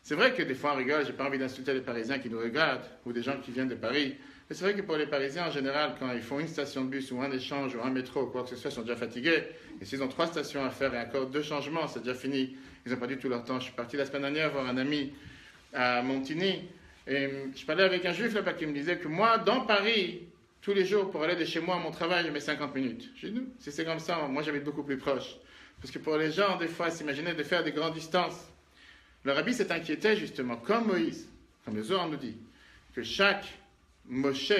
C'est vrai que des fois on rigole, j'ai pas envie d'insulter les Parisiens qui nous regardent, ou des gens qui viennent de Paris. Mais c'est vrai que pour les Parisiens, en général, quand ils font une station de bus ou un échange ou un métro ou quoi que ce soit, ils sont déjà fatigués. Et s'ils ont 3 stations à faire et encore 2 changements, c'est déjà fini. Ils n'ont pas du tout leur temps. Je suis parti la semaine dernière voir un ami à Montigny. Et je parlais avec un juif là-bas qui me disait que moi, dans Paris, tous les jours, pour aller de chez moi à mon travail, je mets 50 minutes. Chez nous, si c'est comme ça, moi j'habite beaucoup plus proche. Parce que pour les gens, des fois, s'imaginer de faire des grandes distances. Le Rabbi s'est inquiété justement, comme Moïse, comme le Zohar nous dit, que chaque Moshe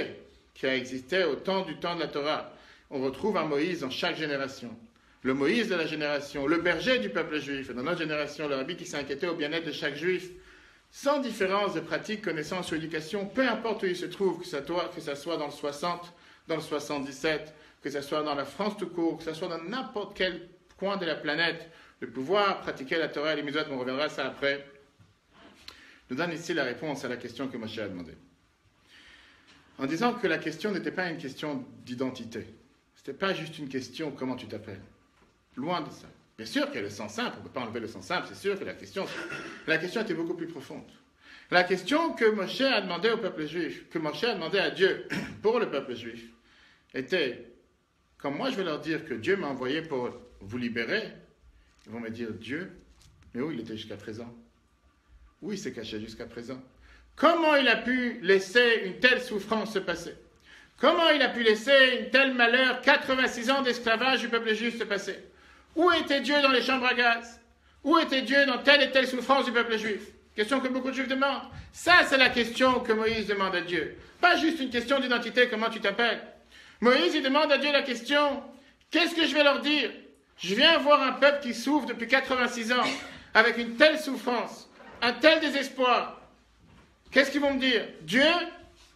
qui a existé au temps du temps de la Torah, on retrouve un Moïse dans chaque génération. Le Moïse de la génération, le berger du peuple juif. Et dans notre génération, le Rabbi qui s'est inquiété au bien-être de chaque juif, sans différence de pratique, connaissance ou éducation, peu importe où il se trouve, que ça soit dans le 60, dans le 77, que ça soit dans la France tout court, que ça soit dans n'importe quel coin de la planète, de pouvoir pratiquer la Torah et les mitzvot, on reviendra à ça après, nous donne ici la réponse à la question que Moshe a demandée. En disant que la question n'était pas une question d'identité. Ce n'était pas juste une question comment tu t'appelles. Loin de ça. Bien sûr qu'il y a le sens simple, on ne peut pas enlever le sens simple, c'est sûr que la question était beaucoup plus profonde. La question que Moshe a demandé au peuple juif, que Moshe a demandé à Dieu pour le peuple juif, était, comme moi je vais leur dire que Dieu m'a envoyé pour vous libérer, ils vont me dire, Dieu, mais où il était jusqu'à présent? Où il s'est caché jusqu'à présent? Comment il a pu laisser une telle souffrance se passer? Comment il a pu laisser une telle malheur, 86 ans d'esclavage du peuple juif se passer? Où était Dieu dans les chambres à gaz? Où était Dieu dans telle et telle souffrance du peuple juif? Question que beaucoup de juifs demandent. Ça, c'est la question que Moïse demande à Dieu. Pas juste une question d'identité, comment tu t'appelles. Moïse, il demande à Dieu la question, qu'est-ce que je vais leur dire? Je viens voir un peuple qui souffre depuis 86 ans, avec une telle souffrance, un tel désespoir. Qu'est-ce qu'ils vont me dire? Dieu,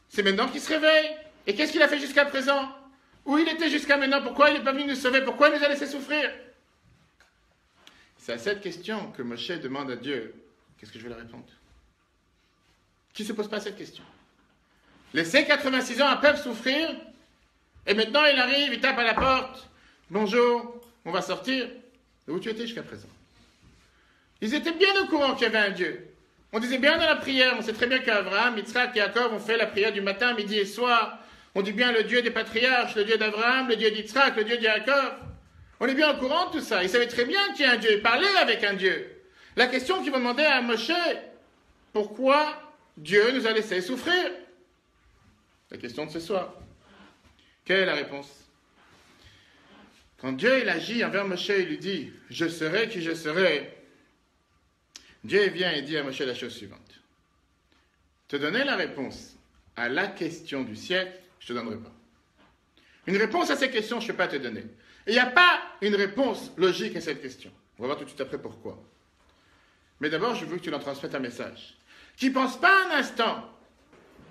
c'est maintenant qu'il se réveille. Et qu'est-ce qu'il a fait jusqu'à présent? Où il était jusqu'à maintenant? Pourquoi il n'est pas venu nous sauver? Pourquoi il nous a laissé souffrir? C'est à cette question que Moshe demande à Dieu. Qu'est-ce que je vais leur répondre? Qui ne se pose pas cette question? Laisser 86 ans un peuple souffrir, et maintenant il arrive, il tape à la porte. Bonjour, on va sortir. Où tu étais jusqu'à présent? Ils étaient bien au courant qu'il y avait un Dieu. On disait bien dans la prière, on sait très bien qu'Abraham, Yitzhak et Jacob ont fait la prière du matin, midi et soir. On dit bien le Dieu des patriarches, le Dieu d'Abraham, le Dieu d'Yitzhak, le Dieu de Jacob. On est bien au courant de tout ça. Ils savaient très bien qu'il y a un Dieu, ils parlaient avec un Dieu. La question qu'ils vont demander à Moshe, pourquoi Dieu nous a laissé souffrir? La question de ce soir. Quelle est la réponse? Quand Dieu il agit envers Moshe, il lui dit, je serai qui je serai. Dieu vient et dit à Moshe la chose suivante. Te donner la réponse à la question du siècle, je ne te donnerai pas. Une réponse à ces questions, je ne peux pas te donner. Et il n'y a pas une réponse logique à cette question. On va voir tout de suite après pourquoi. Mais d'abord, je veux que tu leur transmettes un message. Tu ne penses pas un instant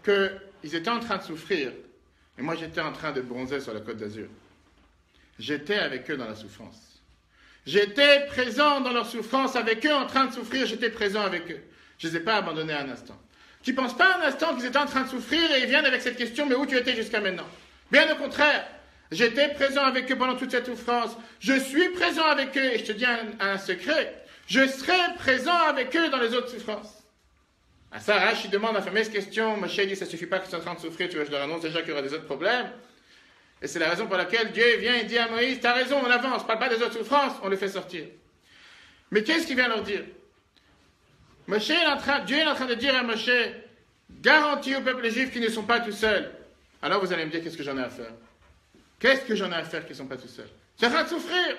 qu'ils étaient en train de souffrir, et moi j'étais en train de bronzer sur la Côte d'Azur. J'étais avec eux dans la souffrance. J'étais présent dans leur souffrance avec eux, en train de souffrir, j'étais présent avec eux. Je ne les ai pas abandonnés un instant. Tu ne penses pas un instant qu'ils étaient en train de souffrir et ils viennent avec cette question, mais où tu étais jusqu'à maintenant? Bien au contraire, j'étais présent avec eux pendant toute cette souffrance. Je suis présent avec eux, et je te dis un secret, je serai présent avec eux dans les autres souffrances. À ça, Rashi demande la fameuse question, Moshe dit, ça ne suffit pas qu'ils sont en train de souffrir, tu vois, je leur annonce déjà qu'il y aura des autres problèmes. Et c'est la raison pour laquelle Dieu vient et dit à Moïse, t'as raison, on avance, on ne parle pas des autres souffrances, on les fait sortir. Mais qu'est-ce qu'il vient leur dire? Dieu est en train de dire à Moshe, garantis au peuple juif qu'ils ne sont pas tout seuls. Alors vous allez me dire, qu'est-ce que j'en ai à faire? Qu'est-ce que j'en ai à faire qu'ils ne sont pas tout seuls? C'est en train de souffrir.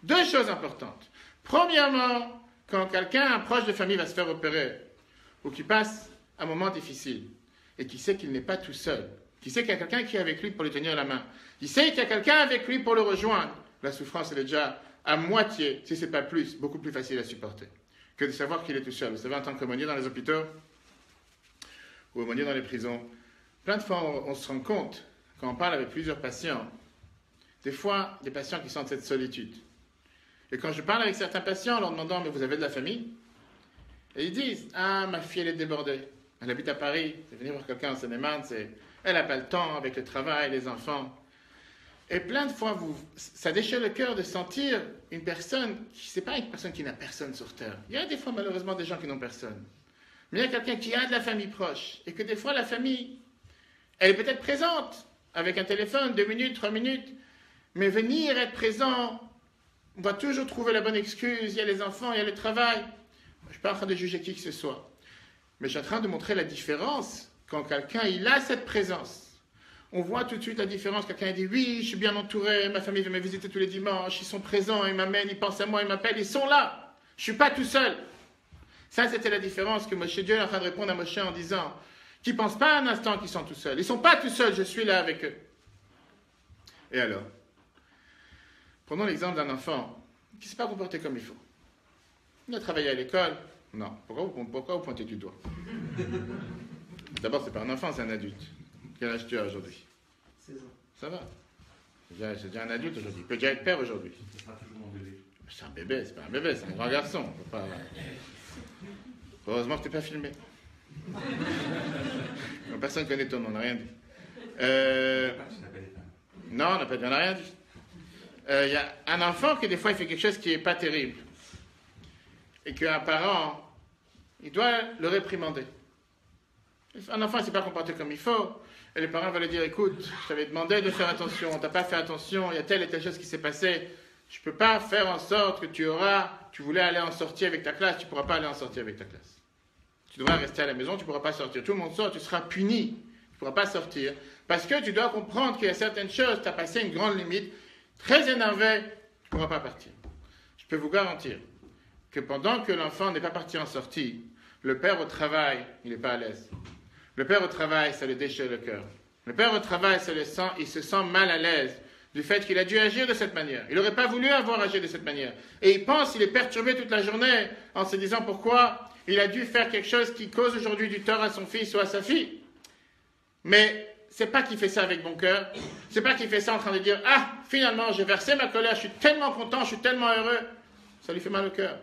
Deux choses importantes. Premièrement, quand quelqu'un, un proche de famille va se faire opérer, ou qui passe un moment difficile, et qui sait qu'il n'est pas tout seul, qui sait qu'il y a quelqu'un qui est avec lui pour lui tenir la main, qui sait qu'il y a quelqu'un avec lui pour le rejoindre, la souffrance elle est déjà à moitié, si ce n'est pas plus, beaucoup plus facile à supporter, que de savoir qu'il est tout seul. Vous savez, en tant qu'aumônier dans les hôpitaux, ou aumônier dans les prisons, plein de fois on se rend compte, quand on parle avec plusieurs patients, des fois des patients qui sentent cette solitude. Et quand je parle avec certains patients en leur demandant, mais vous avez de la famille? Et ils disent, ah, ma fille elle est débordée, elle habite à Paris, c'est venir voir quelqu'un en Seine-et-Marne, elle n'a pas le temps avec le travail, les enfants. Et plein de fois, ça déchire le cœur de sentir une personne, c'est pas une personne qui n'a personne sur Terre. Il y a des fois, malheureusement, des gens qui n'ont personne. Mais il y a quelqu'un qui a de la famille proche. Et que des fois, la famille, elle est peut-être présente, avec un téléphone, 2 minutes, 3 minutes. Mais venir être présent, on va toujours trouver la bonne excuse. Il y a les enfants, il y a le travail. Je ne suis pas en train de juger qui que ce soit. Mais je suis en train de montrer la différence quand quelqu'un, il a cette présence. On voit tout de suite la différence. Quelqu'un dit, oui, je suis bien entouré, ma famille vient me visiter tous les dimanches, ils sont présents, ils m'amènent, ils pensent à moi, ils m'appellent, ils sont là. Je ne suis pas tout seul. Ça, c'était la différence que Dieu est en train de répondre à Moshe en disant, qu'ils ne pensent pas un instant qu'ils sont tout seuls. Ils ne sont pas tout seuls, je suis là avec eux. Et alors? Prenons l'exemple d'un enfant qui ne s'est pas comporté comme il faut. Il a travaillé à l'école. Non. Pourquoi vous pointez du doigt? D'abord, ce n'est pas un enfant, c'est un adulte. Quel âge tu as aujourd'hui? 16 ans. Ça va. C'est déjà un adulte aujourd'hui. Il peut déjà être père aujourd'hui. Ce sera toujours mon bébé. C'est un bébé, c'est pas un bébé, c'est un grand garçon. Pas... Heureusement que tu n'es pas filmé. Personne ne connaît ton nom, on n'a rien dit. Non, on n'a rien dit. Il y a un enfant qui, des fois, il fait quelque chose qui n'est pas terrible. Et qu'un parent, il doit le réprimander. Un enfant ne s'est pas comporté comme il faut. Et les parents vont lui dire, écoute, je t'avais demandé de faire attention, tu n'as pas fait attention, il y a telle et telle chose qui s'est passée. Je ne peux pas faire en sorte que tu voulais aller en sortie avec ta classe, tu ne pourras pas aller en sortie avec ta classe. Tu devras rester à la maison, tu ne pourras pas sortir. Tout le monde sort, tu seras puni. Tu ne pourras pas sortir. Parce que tu dois comprendre qu'il y a certaines choses, tu as passé une grande limite. Très énervé, tu ne pourras pas partir. Je peux vous garantir que pendant que l'enfant n'est pas parti en sortie, le père au travail, il n'est pas à l'aise. Le père au travail, ça le déchire le cœur. Le père au travail, il se sent mal à l'aise du fait qu'il a dû agir de cette manière. Il n'aurait pas voulu avoir agi de cette manière. Et il est perturbé toute la journée en se disant pourquoi il a dû faire quelque chose qui cause aujourd'hui du tort à son fils ou à sa fille. Mais c'est pas qu'il fait ça avec bon cœur. C'est pas qu'il fait ça en train de dire « Ah, finalement, j'ai versé ma colère, je suis tellement content, je suis tellement heureux. » Ça lui fait mal au cœur.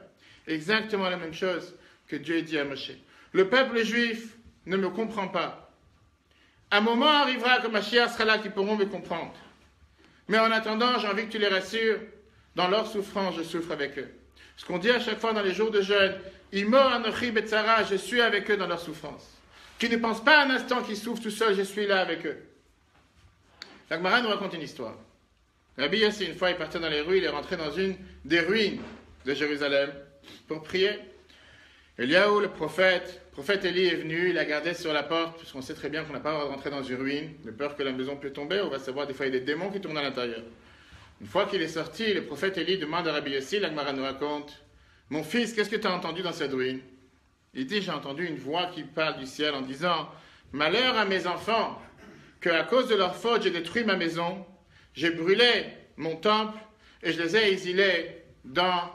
Exactement la même chose que Dieu dit à Moshe. Le peuple juif ne me comprend pas. Un moment arrivera que Mashiach sera là qui pourront me comprendre. Mais en attendant, j'ai envie que tu les rassures, dans leur souffrance, je souffre avec eux. Ce qu'on dit à chaque fois dans les jours de jeûne, Imo anochi betzara, je suis avec eux dans leur souffrance. Qui ne pensent pas un instant qu'ils souffrent tout seuls, je suis là avec eux. La Gemara nous raconte une histoire. Rabbi Yossi, une fois, il partait dans les rues, il est rentré dans une des ruines de Jérusalem pour prier. Eliaou, le prophète Élie est venu, il a gardé sur la porte, puisqu'on sait très bien qu'on n'a pas le droit de rentrer dans une ruine, de peur que la maison peut tomber, on va savoir des fois il y a des démons qui tournent à l'intérieur. Une fois qu'il est sorti, le prophète Élie demande à Rabbi Yossi, la Gemara nous raconte, « Mon fils, qu'est-ce que tu as entendu dans cette ruine ?» Il dit, « J'ai entendu une voix qui parle du ciel en disant, « Malheur à mes enfants, qu'à cause de leur faute, j'ai détruit ma maison, j'ai brûlé mon temple, et je les ai exilés dans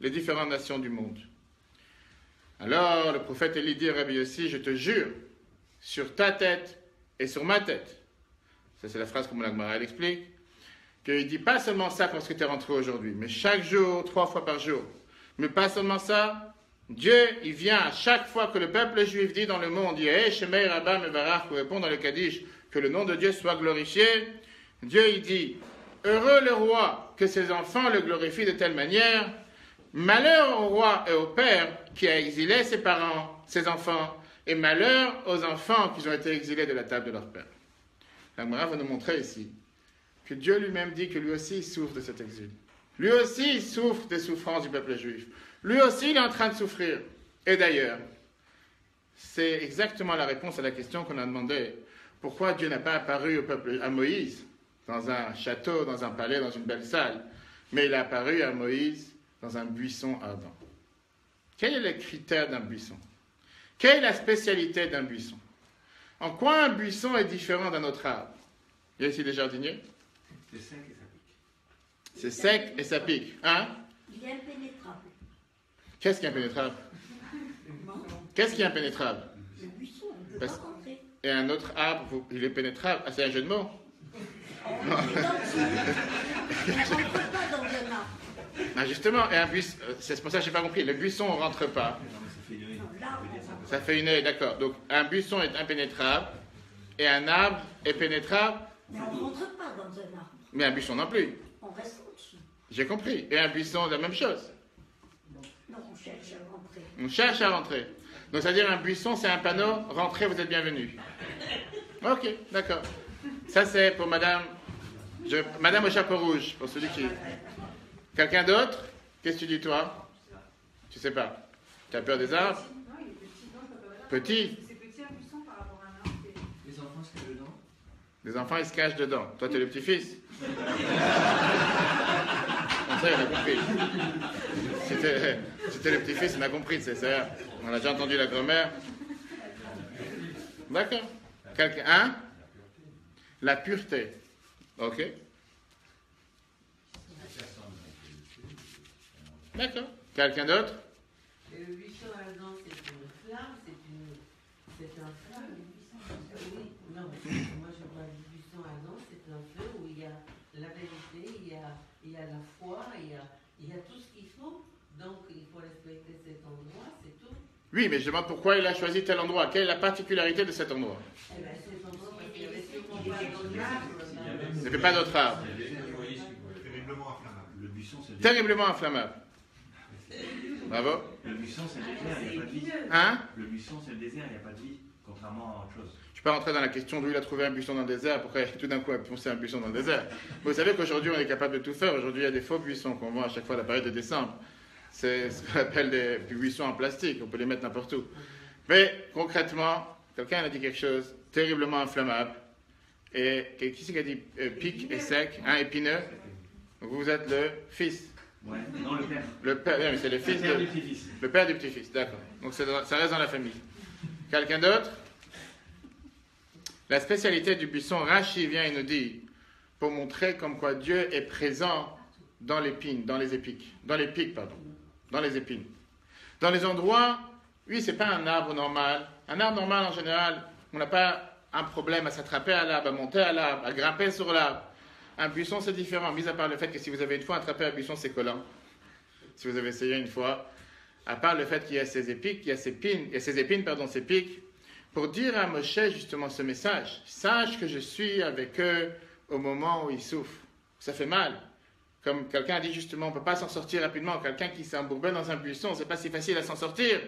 les différentes nations du monde. » Alors, le prophète Élie dit à Rabbi Yossi, « Je te jure, sur ta tête et sur ma tête. » Ça, c'est la phrase comme la Gemara explique. Qu'il dit pas seulement ça quand tu es rentré aujourd'hui, mais chaque jour, 3 fois par jour. Mais pas seulement ça, Dieu, il vient à chaque fois que le peuple juif dit dans le monde, il y a Shemei Rabba Mevarach, pour répondre dans le Kaddish, que le nom de Dieu soit glorifié. Dieu, il dit, heureux le roi que ses enfants le glorifient de telle manière. Malheur au roi et au père qui a exilé ses parents, ses enfants, et malheur aux enfants qui ont été exilés de la table de leur père. La Gemara va nous montrer ici que Dieu lui-même dit que lui aussi il souffre de cet exil. Lui aussi il souffre des souffrances du peuple juif. Lui aussi il est en train de souffrir. Et d'ailleurs, c'est exactement la réponse à la question qu'on a demandé. Pourquoi Dieu n'a pas apparu au peuple, à Moïse, dans un château, dans un palais, dans une belle salle, mais il a apparu à Moïse dans un buisson ardent. Quel est le critère d'un buisson? Quelle est la spécialité d'un buisson? En quoi un buisson est différent d'un autre arbre? Il y a ici des jardiniers? C'est sec et ça pique. C'est sec et ça pique. Hein? Il est impénétrable. Qu'est-ce qui est impénétrable? Qu'est-ce qui est impénétrable? Le buisson, on ne peut pas rentrer. Et un autre arbre, il est pénétrable. Ah, c'est un jeu de mots? On ne rentre pas dans un arbre. Ah, justement, et un buisson, c'est pour ça que je n'ai pas compris. Le buisson, on ne rentre pas. Ça fait une haie, d'accord. Donc, un buisson est impénétrable et un arbre est pénétrable. Mais on ne rentre pas dans un arbre. Mais un buisson non plus. On reste en dessous. J'ai compris. Et un buisson, la même chose. Non, on cherche à rentrer. On cherche à rentrer. Donc, c'est-à-dire un buisson, c'est un panneau, rentrez, vous êtes bienvenus. Ok, d'accord. Ça, c'est pour madame, madame au chapeau rouge, pour celui qui... Quelqu'un d'autre? Qu'est-ce que tu dis, toi? Tu sais pas. Tu as peur des arbres? Non, il est petit. Non, je peux pas. Petit? C'est petit un buisson par rapport à un arbre. Les enfants se cachent dedans. Les enfants, ils se cachent dedans. Toi, tu es le petit-fils. Comme ça, il a compris. C'était le petit-fils, on a compris, c'est ça. On a déjà entendu la grand-mère. D'accord. Quelqu'un? Hein? La pureté. Ok. D'accord. Quelqu'un d'autre? Et le buisson ardent, c'est une flamme, c'est un feu. Oui, non, moi je parle du buisson ardent, c'est un feu où il y a la vérité, il y a la foi, il y a tout ce qu'il faut. Donc il faut respecter cet endroit, c'est tout. Oui, mais je demande pourquoi il a choisi tel endroit. Quelle est la particularité de cet endroit? Eh bien, cet endroit, parce qu'il y avait sûrement pas d'autres arbres. Il n'y avait pas d'autre arbre. Terriblement inflammable. Le buisson, c'est le désert. Terriblement inflammable. Bravo. Le buisson, c'est le désert, il n'y a pas de vie. Hein? Le buisson, c'est le désert, il n'y a pas de vie, contrairement à autre chose. Je ne peux pas rentrer dans la question d'où il a trouvé un buisson dans le désert, pourquoi tout d'un coup il a poncé un buisson dans le désert. Vous savez qu'aujourd'hui on est capable de tout faire. Aujourd'hui il y a des faux buissons qu'on vend à chaque fois à la période de décembre. C'est ce qu'on appelle des buissons en plastique, on peut les mettre n'importe où. Mais concrètement, quelqu'un a dit quelque chose terriblement inflammable. Et qui c'est qui a dit pic et sec, épineux? Vous êtes le fils. Ouais, non, le père. Le père, mais c'est le fils Le père de... du petit-fils. Le père du petit-fils, d'accord. Donc ça reste dans la famille. Quelqu'un d'autre? La spécialité du buisson, Rashi vient et nous dit, pour montrer comme quoi Dieu est présent dans l'épine, dans les épiques, dans les pics, pardon, dans les épines. Dans les endroits, oui, c'est pas un arbre normal. Un arbre normal, en général, on n'a pas un problème à s'attraper à l'arbre, à monter à l'arbre, à grimper sur l'arbre. Un buisson, c'est différent, mis à part le fait que si vous avez une fois attrapé un buisson, c'est collant. Si vous avez essayé une fois, à part le fait qu'il y a ces épiques, il y a ces épines, ces pics, pour dire à Moshe justement ce message, sache que je suis avec eux au moment où ils souffrent. Ça fait mal. Comme quelqu'un a dit justement, on ne peut pas s'en sortir rapidement. Quelqu'un qui s'est embourbé dans un buisson, c'est pas si facile à s'en sortir.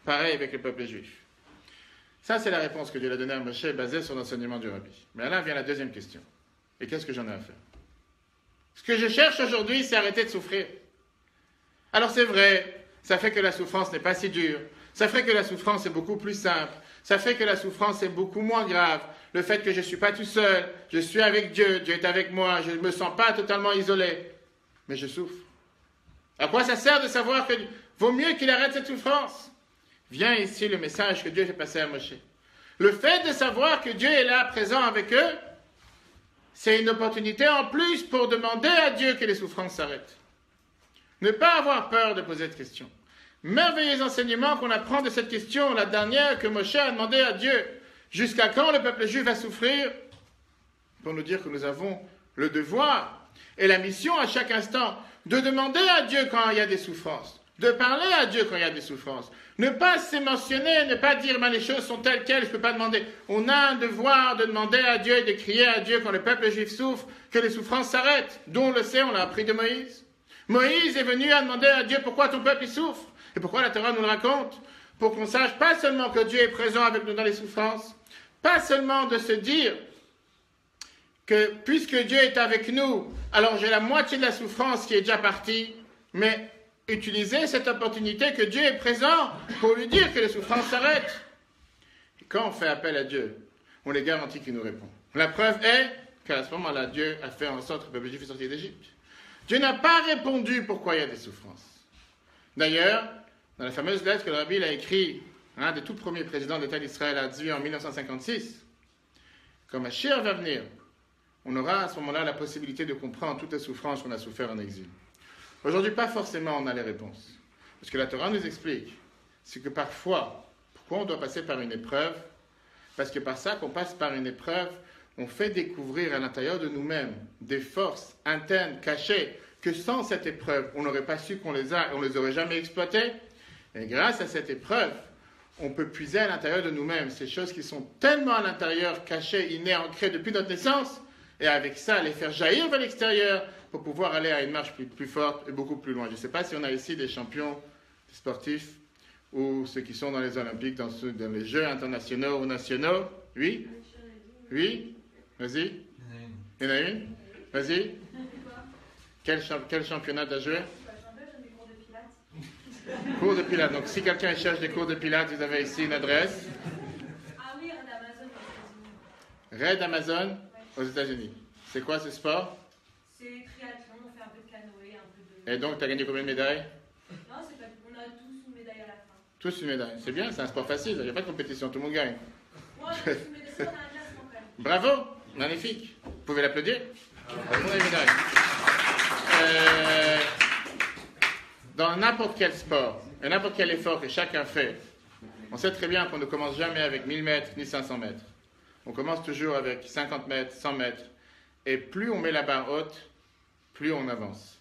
Pareil avec le peuple juif. Ça, c'est la réponse que Dieu a donnée à Moshe, basée sur l'enseignement du Rabbi. Mais là vient la deuxième question. Et qu'est-ce que j'en ai à faire? Ce que je cherche aujourd'hui, c'est arrêter de souffrir. Alors c'est vrai, ça fait que la souffrance n'est pas si dure. Ça fait que la souffrance est beaucoup plus simple. Ça fait que la souffrance est beaucoup moins grave. Le fait que je ne suis pas tout seul, je suis avec Dieu, Dieu est avec moi, je ne me sens pas totalement isolé. Mais je souffre. À quoi ça sert de savoir que vaut mieux qu'il arrête cette souffrance? Vient ici le message que Dieu fait passer à Moshe. Le fait de savoir que Dieu est là, présent avec eux, c'est une opportunité en plus pour demander à Dieu que les souffrances s'arrêtent. Ne pas avoir peur de poser cette question. Merveilleux enseignement qu'on apprend de cette question, la dernière que Moshe a demandé à Dieu. Jusqu'à quand le peuple juif va souffrir? Pour nous dire que nous avons le devoir et la mission à chaque instant de demander à Dieu quand il y a des souffrances, de parler à Dieu quand il y a des souffrances. Ne pas s'émotionner, ne pas dire les choses sont telles quelles, je ne peux pas demander. On a un devoir de demander à Dieu et de crier à Dieu quand le peuple juif souffre, que les souffrances s'arrêtent. D'où on le sait, on l'a appris de Moïse. Moïse est venu à demander à Dieu pourquoi ton peuple souffre. Et pourquoi la Torah nous le raconte? Pour qu'on sache pas seulement que Dieu est présent avec nous dans les souffrances, pas seulement de se dire que puisque Dieu est avec nous, alors j'ai la moitié de la souffrance qui est déjà partie, mais utiliser cette opportunité que Dieu est présent pour lui dire que les souffrances s'arrêtent. Et quand on fait appel à Dieu, on les garantit qu'il nous répond. La preuve est qu'à ce moment-là, Dieu a fait en sorte que le peuple juif est sorti d'Égypte. Dieu n'a pas répondu pourquoi il y a des souffrances. D'ailleurs, dans la fameuse lettre que le Rabbi a écrite, un des tout premiers présidents d'État d'Israël a dit en 1956, quand Mashiach va venir, on aura à ce moment-là la possibilité de comprendre toutes les souffrances qu'on a souffert en exil. Aujourd'hui, pas forcément on a les réponses. Parce que la Torah nous explique, c'est que parfois, pourquoi on doit passer par une épreuve? Parce que par ça qu'on passe par une épreuve, on fait découvrir à l'intérieur de nous-mêmes des forces internes cachées que sans cette épreuve, on n'aurait pas su qu'on les a et on ne les aurait jamais exploitées. Et grâce à cette épreuve, on peut puiser à l'intérieur de nous-mêmes ces choses qui sont tellement à l'intérieur, cachées, innées, ancrées depuis notre naissance, et avec ça, les faire jaillir vers l'extérieur pour pouvoir aller à une marche plus forte et beaucoup plus loin. Je ne sais pas si on a ici des champions sportifs ou ceux qui sont dans les Olympiques, dans les Jeux internationaux ou nationaux. Oui? Oui? Vas-y. Il y en a une? Vas-y. Quel championnat tu as joué? Cours de Pilates. Donc, si quelqu'un cherche des cours de Pilates, vous avez ici une adresse. Ah oui, Red Amazon aux États-Unis. Red Amazon aux États-Unis. C'est quoi ce sport? C'est triathlon, on fait un peu de canoë, un peu de... Et donc, tu as gagné combien de médailles? Non, c'est pas... on a tous une médaille à la fin. Tous une médaille. C'est bien, c'est un sport facile. Il n'y a pas de compétition, tout le monde gagne. Moi, on a tous une médaille, on a un classement quand même. Bravo, magnifique. Vous pouvez l'applaudir? Tout le monde a une médaille. Dans n'importe quel sport et n'importe quel effort que chacun fait, on sait très bien qu'on ne commence jamais avec 1000 mètres ni 500 mètres. On commence toujours avec 50 mètres, 100 mètres. Et plus on met la barre haute, plus on avance.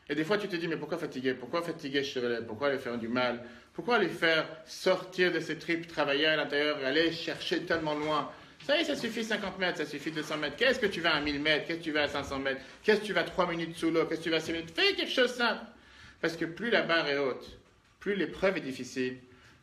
Et des fois, tu te dis, mais pourquoi fatiguer? Pourquoi fatiguer Chevrolet? Pourquoi les faire du mal? Pourquoi les faire sortir de ces tripes, travailler à l'intérieur, aller chercher tellement loin? Ça y est, ça suffit 50 mètres, ça suffit 200 mètres. Qu'est-ce que tu vas à 1000 mètres? Qu'est-ce que tu vas à 500 mètres? Qu'est-ce que tu vas 3 minutes sous l'eau? Qu'est-ce que tu vas à 6 minutes? Fais quelque chose de simple. Parce que plus la barre est haute, plus l'épreuve est difficile,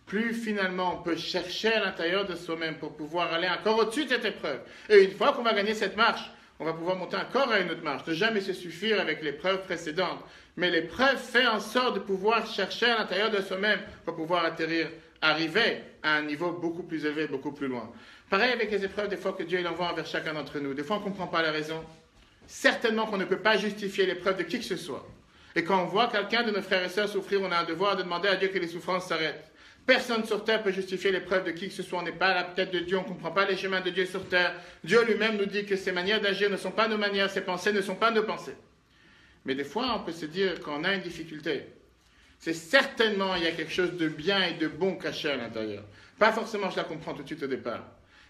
plus finalement on peut chercher à l'intérieur de soi-même pour pouvoir aller encore au-dessus de cette épreuve. Et une fois qu'on va gagner cette marche, on va pouvoir monter encore à une autre marche. Ne jamais se suffire avec l'épreuve précédente. Mais l'épreuve fait en sorte de pouvoir chercher à l'intérieur de soi-même pour pouvoir atterrir arriver à un niveau beaucoup plus élevé, beaucoup plus loin. Pareil avec les épreuves, des fois que Dieu il envoie envers chacun d'entre nous. Des fois, on ne comprend pas la raison. Certainement qu'on ne peut pas justifier l'épreuve de qui que ce soit. Et quand on voit quelqu'un de nos frères et sœurs souffrir, on a un devoir de demander à Dieu que les souffrances s'arrêtent. Personne sur terre peut justifier l'épreuve de qui que ce soit. On n'est pas à la tête de Dieu, on ne comprend pas les chemins de Dieu sur terre. Dieu lui-même nous dit que ses manières d'agir ne sont pas nos manières, ses pensées ne sont pas nos pensées. Mais des fois, on peut se dire qu'on a une difficulté. C'est certainement, il y a quelque chose de bien et de bon caché à l'intérieur. Pas forcément, je la comprends tout de suite au départ.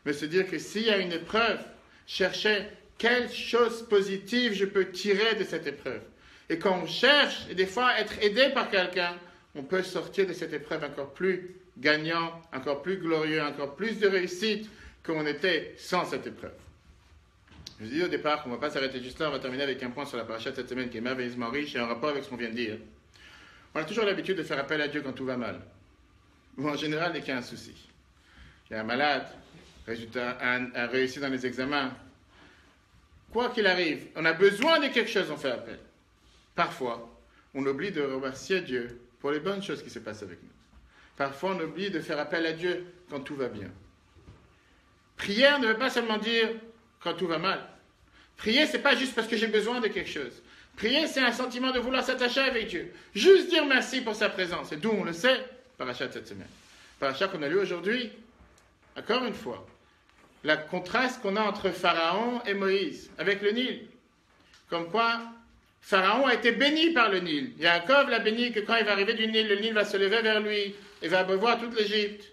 Mais se dire que s'il y a une épreuve, chercher quelle chose positive je peux tirer de cette épreuve. Et quand on cherche, et des fois être aidé par quelqu'un, on peut sortir de cette épreuve encore plus gagnant, encore plus glorieux, encore plus de réussite qu'on était sans cette épreuve. Je vous dis au départ qu'on ne va pas s'arrêter juste là, on va terminer avec un point sur la paracha de cette semaine qui est merveilleusement riche et en rapport avec ce qu'on vient de dire. On a toujours l'habitude de faire appel à Dieu quand tout va mal. Ou en général, dès qu'il y a un souci. Il y a un malade, résultat, un réussi dans les examens. Quoi qu'il arrive, on a besoin de quelque chose, on fait appel. Parfois, on oublie de remercier Dieu pour les bonnes choses qui se passent avec nous. Parfois, on oublie de faire appel à Dieu quand tout va bien. Prière ne veut pas seulement dire quand tout va mal. Prier, c'est pas juste parce que j'ai besoin de quelque chose. Prier, c'est un sentiment de vouloir s'attacher avec Dieu. Juste dire merci pour sa présence. Et d'où on le sait, paracha de cette semaine. Paracha qu'on a lu aujourd'hui, encore une fois, le contraste qu'on a entre Pharaon et Moïse, avec le Nil. Comme quoi, Pharaon a été béni par le Nil. Yaakov l'a béni que quand il va arriver du Nil, le Nil va se lever vers lui et va abreuvoir toute l'Égypte.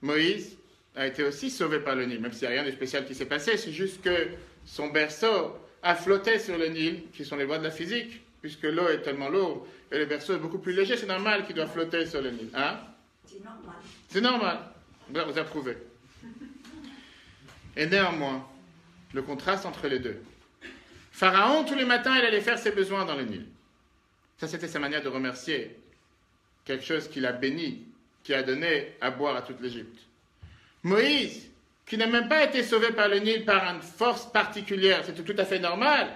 Moïse a été aussi sauvé par le Nil, même s'il n'y a rien de spécial qui s'est passé, c'est juste que son berceau a flotté sur le Nil, qui sont les lois de la physique, puisque l'eau est tellement lourde et le berceau est beaucoup plus léger, c'est normal qu'il doit flotter sur le Nil. Hein? C'est normal. C'est normal. Vous approuvez. Et néanmoins, le contraste entre les deux. Pharaon, tous les matins, il allait faire ses besoins dans le Nil. Ça, c'était sa manière de remercier quelque chose qu'il a béni, qui a donné à boire à toute l'Égypte. Moïse, qui n'a même pas été sauvé par le Nil par une force particulière, c'était tout à fait normal,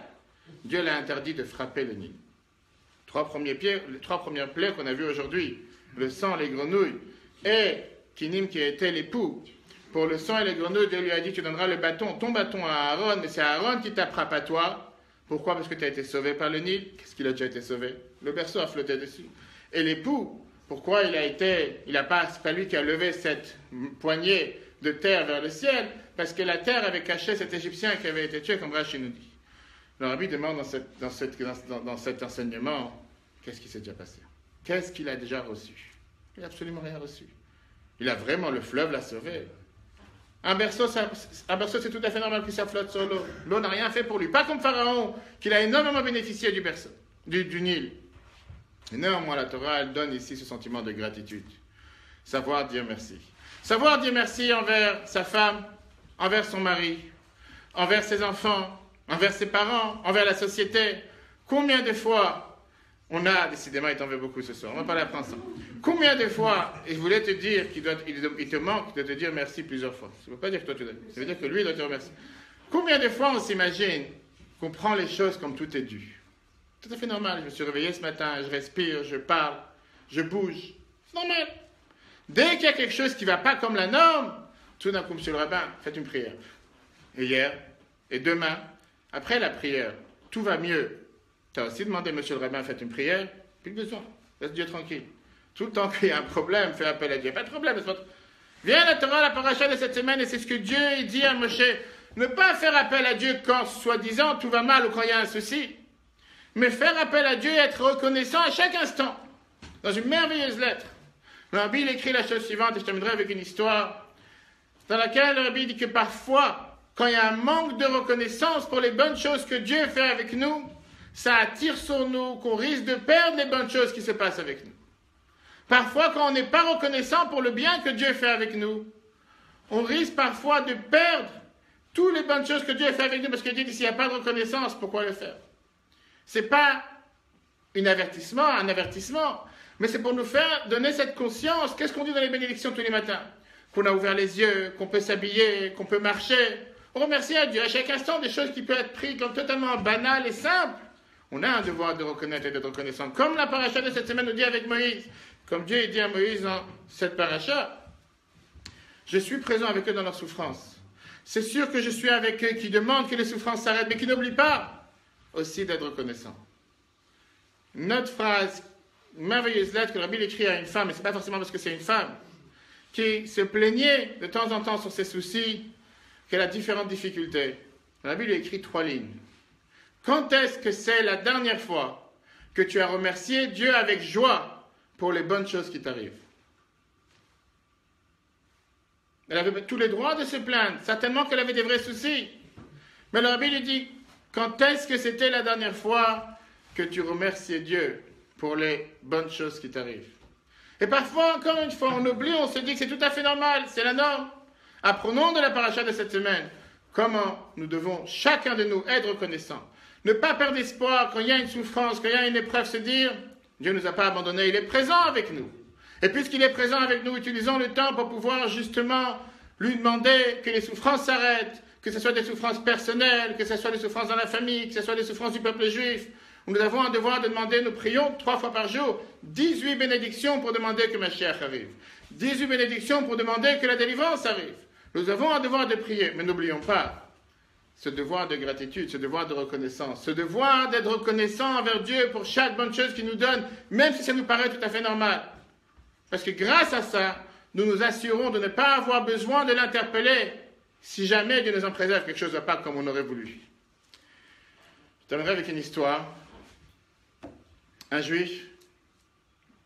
Dieu l'a interdit de frapper le Nil. Les trois premières plaies qu'on a vues aujourd'hui, le sang, les grenouilles, et Kinim qui était l'époux. Pour le sang et les grenouilles, Dieu lui a dit, tu donneras le bâton, ton bâton à Aaron, mais c'est Aaron qui t'attrape à toi. Pourquoi? Parce que tu as été sauvé par le Nil. Qu'est-ce qu'il a déjà été sauvé? Le berceau a flotté dessus. Et l'époux, pourquoi c'est pas lui qui a levé cette poignée de terre vers le ciel, parce que la terre avait caché cet Égyptien qui avait été tué, comme Rashi nous dit. Le Rabbi demande dans cet enseignement, qu'est-ce qui s'est déjà passé? Qu'est-ce qu'il a déjà reçu? Il n'a absolument rien reçu. Il a vraiment, le fleuve l'a sauvé. Un berceau, c'est tout à fait normal que ça flotte sur l'eau. L'eau n'a rien fait pour lui. Pas comme Pharaon, qu'il a énormément bénéficié du berceau, du Nil. Et néanmoins, la Torah, elle donne ici ce sentiment de gratitude. Savoir dire merci. Savoir dire merci envers sa femme, envers son mari, envers ses enfants, envers ses parents, envers la société. Combien de fois on a, décidément il t'en veut beaucoup ce soir, on va parler après ensemble. Combien de fois, et je voulais te dire qu'il te manque de te dire merci plusieurs fois. Ça ne veut pas dire que toi tu dois, ça veut dire que lui doit te remercier. Combien de fois on s'imagine qu'on prend les choses comme tout est dû? Tout à fait normal, je me suis réveillé ce matin, je respire, je parle, je bouge. C'est normal. Dès qu'il y a quelque chose qui ne va pas comme la norme, tout d'un coup, monsieur le rabbin, faites une prière. Et hier, et demain, après la prière, tout va mieux. Tu as aussi demandé, monsieur le rabbin, faites une prière, plus besoin, laisse Dieu tranquille. Tout le temps qu'il y a un problème, fais appel à Dieu. Pas de problème. Viens la Torah, la paracha de cette semaine, et c'est ce que Dieu dit à Moshe. Ne pas faire appel à Dieu quand, soi-disant, tout va mal ou quand il y a un souci, mais faire appel à Dieu et être reconnaissant à chaque instant. Dans une merveilleuse lettre, le Rabbi il écrit la chose suivante, et je terminerai avec une histoire, dans laquelle le Rabbi dit que parfois, quand il y a un manque de reconnaissance pour les bonnes choses que Dieu fait avec nous, ça attire sur nous qu'on risque de perdre les bonnes choses qui se passent avec nous. Parfois, quand on n'est pas reconnaissant pour le bien que Dieu fait avec nous, on risque parfois de perdre toutes les bonnes choses que Dieu fait avec nous, parce que Dieu dit, s'il n'y a pas de reconnaissance, pourquoi le faire? Ce n'est pas un avertissement, mais c'est pour nous faire donner cette conscience. Qu'est-ce qu'on dit dans les bénédictions tous les matins? Qu'on a ouvert les yeux, qu'on peut s'habiller, qu'on peut marcher. On remercie à Dieu à chaque instant des choses qui peuvent être prises comme totalement banales et simples. On a un devoir de reconnaître et d'être reconnaissant. Comme la paracha de cette semaine nous dit avec Moïse, Comme Dieu dit à Moïse dans cette paracha, je suis présent avec eux dans leur souffrance. C'est sûr que je suis avec eux qui demandent que les souffrances s'arrêtent, mais qui n'oublient pas aussi d'être reconnaissants. Une autre phrase, une merveilleuse lettre que le Rabbi écrit à une femme, et ce n'est pas forcément parce que c'est une femme, qui se plaignait de temps en temps sur ses soucis, qu'elle a différentes difficultés. Le Rabbi lui écrit 3 lignes. Quand est-ce que c'est la dernière fois que tu as remercié Dieu avec joie pour les bonnes choses qui t'arrivent? Elle avait tous les droits de se plaindre, certainement qu'elle avait des vrais soucis. Mais le Rabbi lui dit, quand est-ce que c'était la dernière fois que tu remerciais Dieu pour les bonnes choses qui t'arrivent? Et parfois, encore une fois, on oublie, on se dit que c'est tout à fait normal, c'est la norme. Apprenons de la paracha de cette semaine comment nous devons, chacun de nous, être reconnaissants. Ne pas perdre espoir quand il y a une souffrance, quand il y a une épreuve, se dire, Dieu ne nous a pas abandonnés, il est présent avec nous. Et puisqu'il est présent avec nous, utilisons le temps pour pouvoir justement lui demander que les souffrances s'arrêtent, que ce soit des souffrances personnelles, que ce soit des souffrances dans la famille, que ce soit des souffrances du peuple juif. Nous avons un devoir de demander, nous prions 3 fois par jour, 18 bénédictions pour demander que Mashiach arrive. 18 bénédictions pour demander que la délivrance arrive. Nous avons un devoir de prier, mais n'oublions pas ce devoir de gratitude, ce devoir de reconnaissance, ce devoir d'être reconnaissant envers Dieu pour chaque bonne chose qu'il nous donne, même si ça nous paraît tout à fait normal. Parce que grâce à ça, nous nous assurons de ne pas avoir besoin de l'interpeller si jamais Dieu nous en préserve, quelque chose ne va pas comme on aurait voulu. Je terminerai avec une histoire. Un juif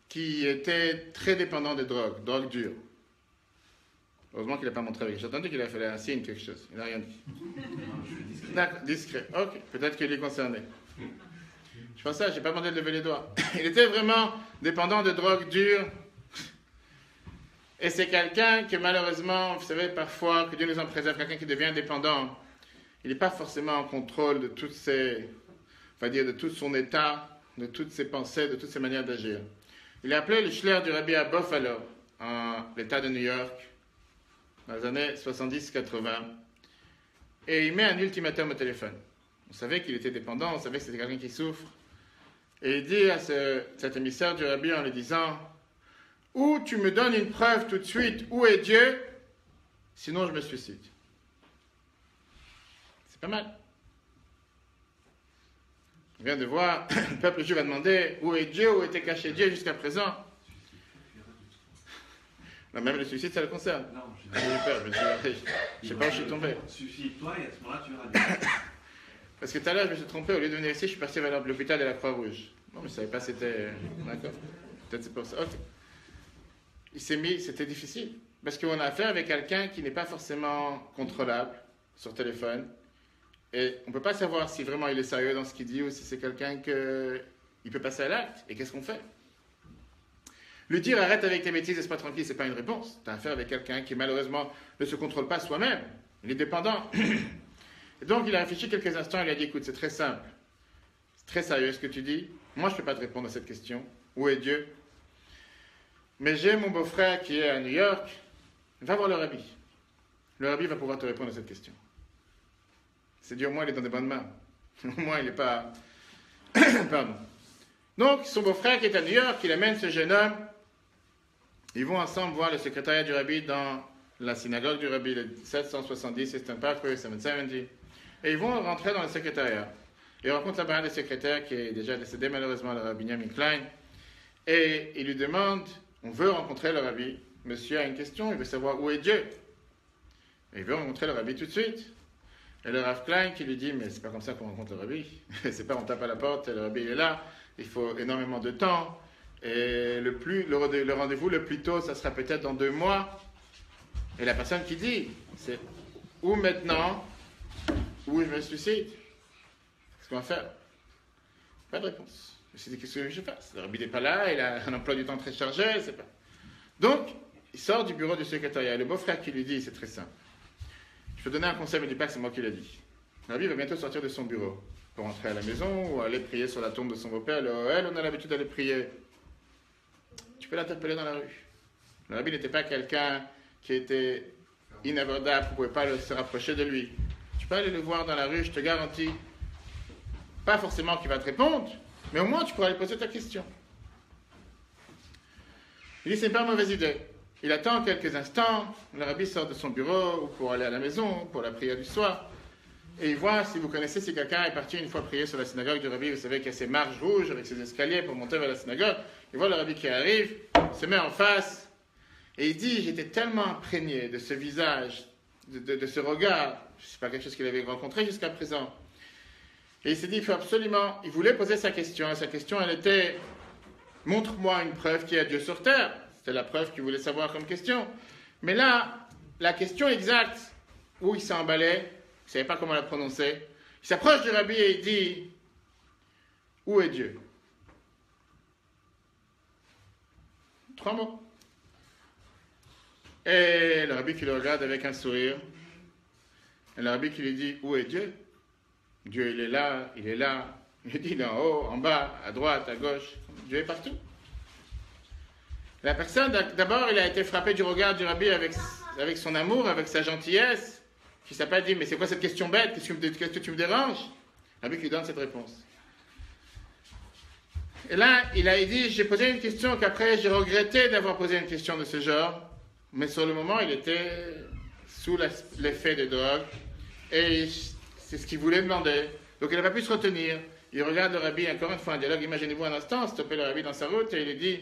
qui était très dépendant des drogues dures. Heureusement qu'il n'a pas montré avec. J'ai entendu qu'il a fait un signe, quelque chose. Il n'a rien dit. D'accord, discret. Ok, peut-être qu'il est concerné. Je pense ça, je n'ai pas demandé de lever les doigts. Il était vraiment dépendant de drogues dures. Et c'est quelqu'un que malheureusement, vous savez, parfois, que Dieu nous en préserve, quelqu'un qui devient dépendant, il n'est pas forcément en contrôle de toutes ses, on va dire, de tout son état, de toutes ses pensées, de toutes ses manières d'agir. Il est appelé le Shler du Rabbi à Buffalo, en l'État de New York, dans les années 70-80, et il met un ultimatum au téléphone. On savait qu'il était dépendant, on savait que c'était quelqu'un qui souffre, et il dit à cet émissaire du Rabbi en lui disant, ou tu me donnes une preuve tout de suite, où est Dieu, sinon je me suicide. C'est pas mal. On vient de voir, le peuple juif a demandé où est Dieu, où était caché Dieu jusqu'à présent. Non, même le suicide, ça le concerne. Non, J'ai eu peur, je sais pas où je suis tombé. Suicide-toi et à ce moment-là, tu auras Dieu. Parce que tout à l'heure, je me suis trompé, au lieu de venir ici, je suis parti vers l'hôpital de la Croix-Rouge. Non, mais je ne savais pas c'était... D'accord. Peut-être c'est pour ça. Ok. Il s'est mis, c'était difficile. Parce qu'on a affaire avec quelqu'un qui n'est pas forcément contrôlable sur téléphone. Et on ne peut pas savoir si vraiment il est sérieux dans ce qu'il dit ou si c'est quelqu'un qui peut passer à l'acte. Et qu'est-ce qu'on fait? Lui dire arrête avec tes bêtises, laisse-moi tranquille, c'est pas une réponse. Tu as affaire avec quelqu'un qui malheureusement ne se contrôle pas soi-même. Il est dépendant. Et donc il a réfléchi quelques instants et il a dit écoute, c'est très simple. C'est très sérieux ce que tu dis. Moi je ne peux pas te répondre à cette question. Où est Dieu? Mais j'ai mon beau-frère qui est à New York. Va voir le rabbi. Le rabbi va pouvoir te répondre à cette question. C'est dit au moins il est dans des bonnes mains. Au moins il n'est pas... Pardon. Donc son beau-frère qui est à New York, il amène ce jeune homme. Ils vont ensemble voir le secrétariat du rabbi dans la synagogue du rabbi, le 770, Eastern Parkway, 770. Et ils vont rentrer dans le secrétariat. Ils rencontrent là-bas un des secrétaires qui est déjà décédé malheureusement, le rabbi Benjamin Klein. Et il lui demande, on veut rencontrer le rabbi. Monsieur a une question, il veut savoir où est Dieu. Et il veut rencontrer le rabbi tout de suite. Et le Rav Klein qui lui dit, mais c'est pas comme ça qu'on rencontre le rabbi. C'est pas on tape à la porte et le rabbi il est là. Il faut énormément de temps. Et le rendez-vous le plus tôt, ça sera peut-être dans 2 mois. Et la personne qui dit, c'est ou maintenant, ou je me suicide. Qu'est-ce qu'on va faire? Pas de réponse. Je me suis dit, qu'est-ce que je fasse? Le rabbi n'est pas là, il a un emploi du temps très chargé, c'est pas. Donc, il sort du bureau du secrétariat. Le beau-frère qui lui dit, c'est très simple. Je peux donner un conseil, mais ne dis pas que c'est moi qui l'ai dit. Le rabbi va bientôt sortir de son bureau pour rentrer à la maison ou aller prier sur la tombe de son beau-père. Le Ohel, on a l'habitude d'aller prier. Tu peux l'interpeller dans la rue. Le rabbi n'était pas quelqu'un qui était inabordable, vous ne pouvez pas se rapprocher de lui. Tu peux aller le voir dans la rue, je te garantis. Pas forcément qu'il va te répondre, mais au moins tu pourras lui poser ta question. Il dit, c'est pas une mauvaise idée. Il attend quelques instants, le rabbi sort de son bureau ou pour aller à la maison, pour la prière du soir, et il voit, si vous connaissez, si quelqu'un est parti une fois prier sur la synagogue du rabbi, vous savez qu'il y a ces marches rouges avec ces escaliers pour monter vers la synagogue, il voit le rabbi qui arrive, il se met en face, et il dit, j'étais tellement imprégné de ce visage, de ce regard, c'est pas quelque chose qu'il avait rencontré jusqu'à présent, et il s'est dit, il faut absolument, il voulait poser sa question, et sa question, elle était, montre-moi une preuve qu'il y a Dieu sur terre. C'était la preuve qu'il voulait savoir comme question. Mais là, la question exacte, où il s'est emballé, il ne savait pas comment la prononcer, il s'approche du rabbi et il dit, où est Dieu? 3 mots. Et le rabbi qui le regarde avec un sourire, et le rabbi qui lui dit, où est Dieu? Dieu, il est là, il est là. Il dit, il est en haut, en bas, à droite, à gauche. Dieu est partout. La personne, d'abord, il a été frappé du regard du rabbi avec son amour, avec sa gentillesse, qui ne s'est pas dit, mais c'est quoi cette question bête? Qu'est-ce que tu me déranges? Le rabbi qui lui donne cette réponse. Et là, il a dit, j'ai posé une question qu'après, j'ai regretté d'avoir posé une question de ce genre, mais sur le moment, il était sous l'effet des drogues, et c'est ce qu'il voulait demander. Donc, il n'a pas pu se retenir. Il regarde le rabbi, encore une fois, un dialogue, imaginez-vous un instant, stopper le rabbi dans sa route, et il lui dit,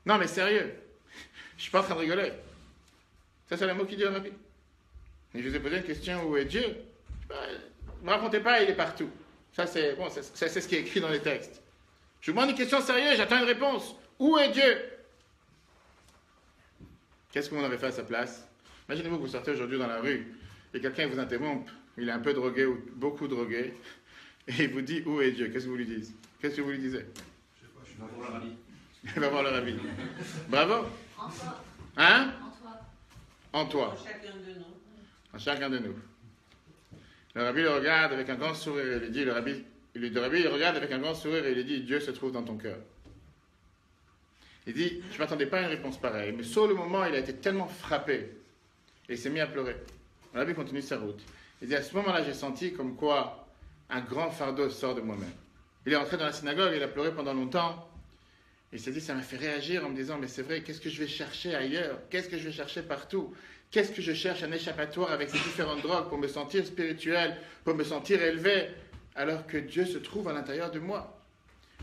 non, mais sérieux, je ne suis pas en train de rigoler. Ça, c'est le mot qu'il dit au rabbi. Et je vous ai posé une question, où est Dieu? Ne me racontez pas, il est partout. Ça, c'est ce qui est écrit dans les textes. Je vous demande une question sérieuse, j'attends une réponse. Où est Dieu? Qu'est-ce que vous en avez fait à sa place? Imaginez-vous que vous sortez aujourd'hui dans la rue, et quelqu'un vous interrompt, il est un peu drogué ou beaucoup drogué, et il vous dit, où est Dieu? Qu'est-ce que vous lui dites? Qu'est-ce que vous lui disiez? Je sais pas, je vais voir le rabbi. Il va voir le rabbi. Bravo. En toi. Hein? En toi. En toi. En chacun de nous. En chacun de nous. Le rabbi le regarde avec un grand sourire et lui dit, le rabbi il regarde avec un grand sourire et il lui dit, Dieu se trouve dans ton cœur. Il dit, je ne m'attendais pas à une réponse pareille, mais sur le moment, il a été tellement frappé et il s'est mis à pleurer. Le rabbi continue sa route. Il dit, à ce moment-là, j'ai senti comme quoi un grand fardeau sort de moi-même. Il est entré dans la synagogue, il a pleuré pendant longtemps. Il s'est dit, ça m'a fait réagir en me disant, mais c'est vrai, qu'est-ce que je vais chercher ailleurs? Qu'est-ce que je vais chercher partout? Qu'est-ce que je cherche un échappatoire avec ces différentes drogues pour me sentir spirituel, pour me sentir élevé, alors que Dieu se trouve à l'intérieur de moi?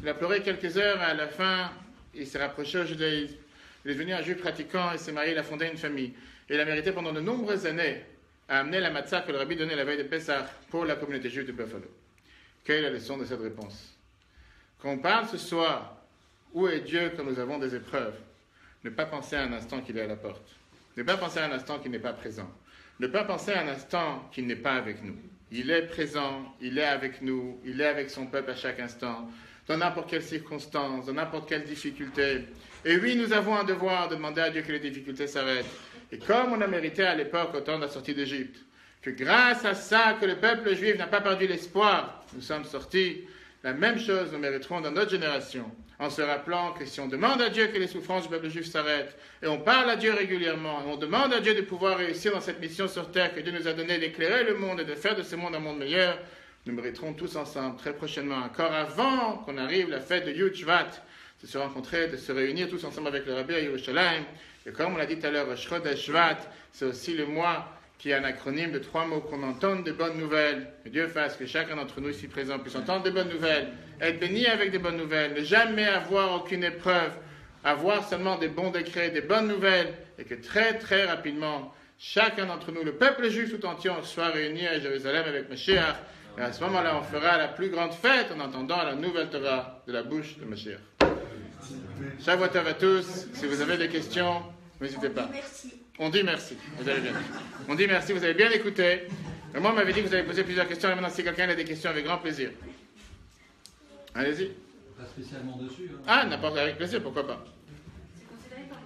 Il a pleuré quelques heures et à la fin, il s'est rapproché au judaïsme. Il est devenu un juif pratiquant, il s'est marié, il a fondé une famille. Et il a mérité pendant de nombreuses années à amener la matzah que le rabbi donnait la veille de Pessah pour la communauté juive de Buffalo. Quelle est la leçon de cette réponse? Quand on parle ce soir, où est Dieu quand nous avons des épreuves? Ne pas penser un instant qu'il est à la porte. Ne pas penser un instant qu'il n'est pas présent. Ne pas penser un instant qu'il n'est pas avec nous. Il est présent, il est avec nous, il est avec son peuple à chaque instant, dans n'importe quelle circonstance, dans n'importe quelle difficulté. Et oui, nous avons un devoir de demander à Dieu que les difficultés s'arrêtent. Et comme on a mérité à l'époque au temps de la sortie d'Égypte, que grâce à ça, que le peuple juif n'a pas perdu l'espoir, nous sommes sortis, la même chose nous mériterons dans notre génération, en se rappelant que si on demande à Dieu que les souffrances du peuple juif s'arrêtent, et on parle à Dieu régulièrement, et on demande à Dieu de pouvoir réussir dans cette mission sur terre que Dieu nous a donnée d'éclairer le monde et de faire de ce monde un monde meilleur, nous mériterons tous ensemble, très prochainement, encore avant qu'on arrive la fête de Yud Shvat, de se rencontrer, de se réunir tous ensemble avec le Rabbi à Yerushalayim. Et comme on l'a dit tout à l'heure, Rosh Chodesh Shvat, c'est aussi le mois qui est un acronyme de 3 mots, qu'on entende de bonnes nouvelles, que Dieu fasse que chacun d'entre nous ici présent puisse entendre de bonnes nouvelles, être béni avec des bonnes nouvelles, ne jamais avoir aucune épreuve, avoir seulement des bons décrets, des bonnes nouvelles, et que très très rapidement, chacun d'entre nous, le peuple juif tout entier, soit réuni à Jérusalem avec Mashiach, et à ce moment-là, on fera la plus grande fête en entendant la nouvelle Torah de la bouche de Mashiach. Shavuot Tov à tous, si vous avez des questions, n'hésitez pas. Merci. On dit merci, vous avez bien. On dit merci, vous avez bien écouté. Et moi, on m'avait dit que vous avez posé plusieurs questions, et maintenant, si quelqu'un a des questions, avec grand plaisir. Allez-y. Pas spécialement dessus. Hein. Ah, n'importe, avec plaisir, pourquoi pas. C'est considéré comme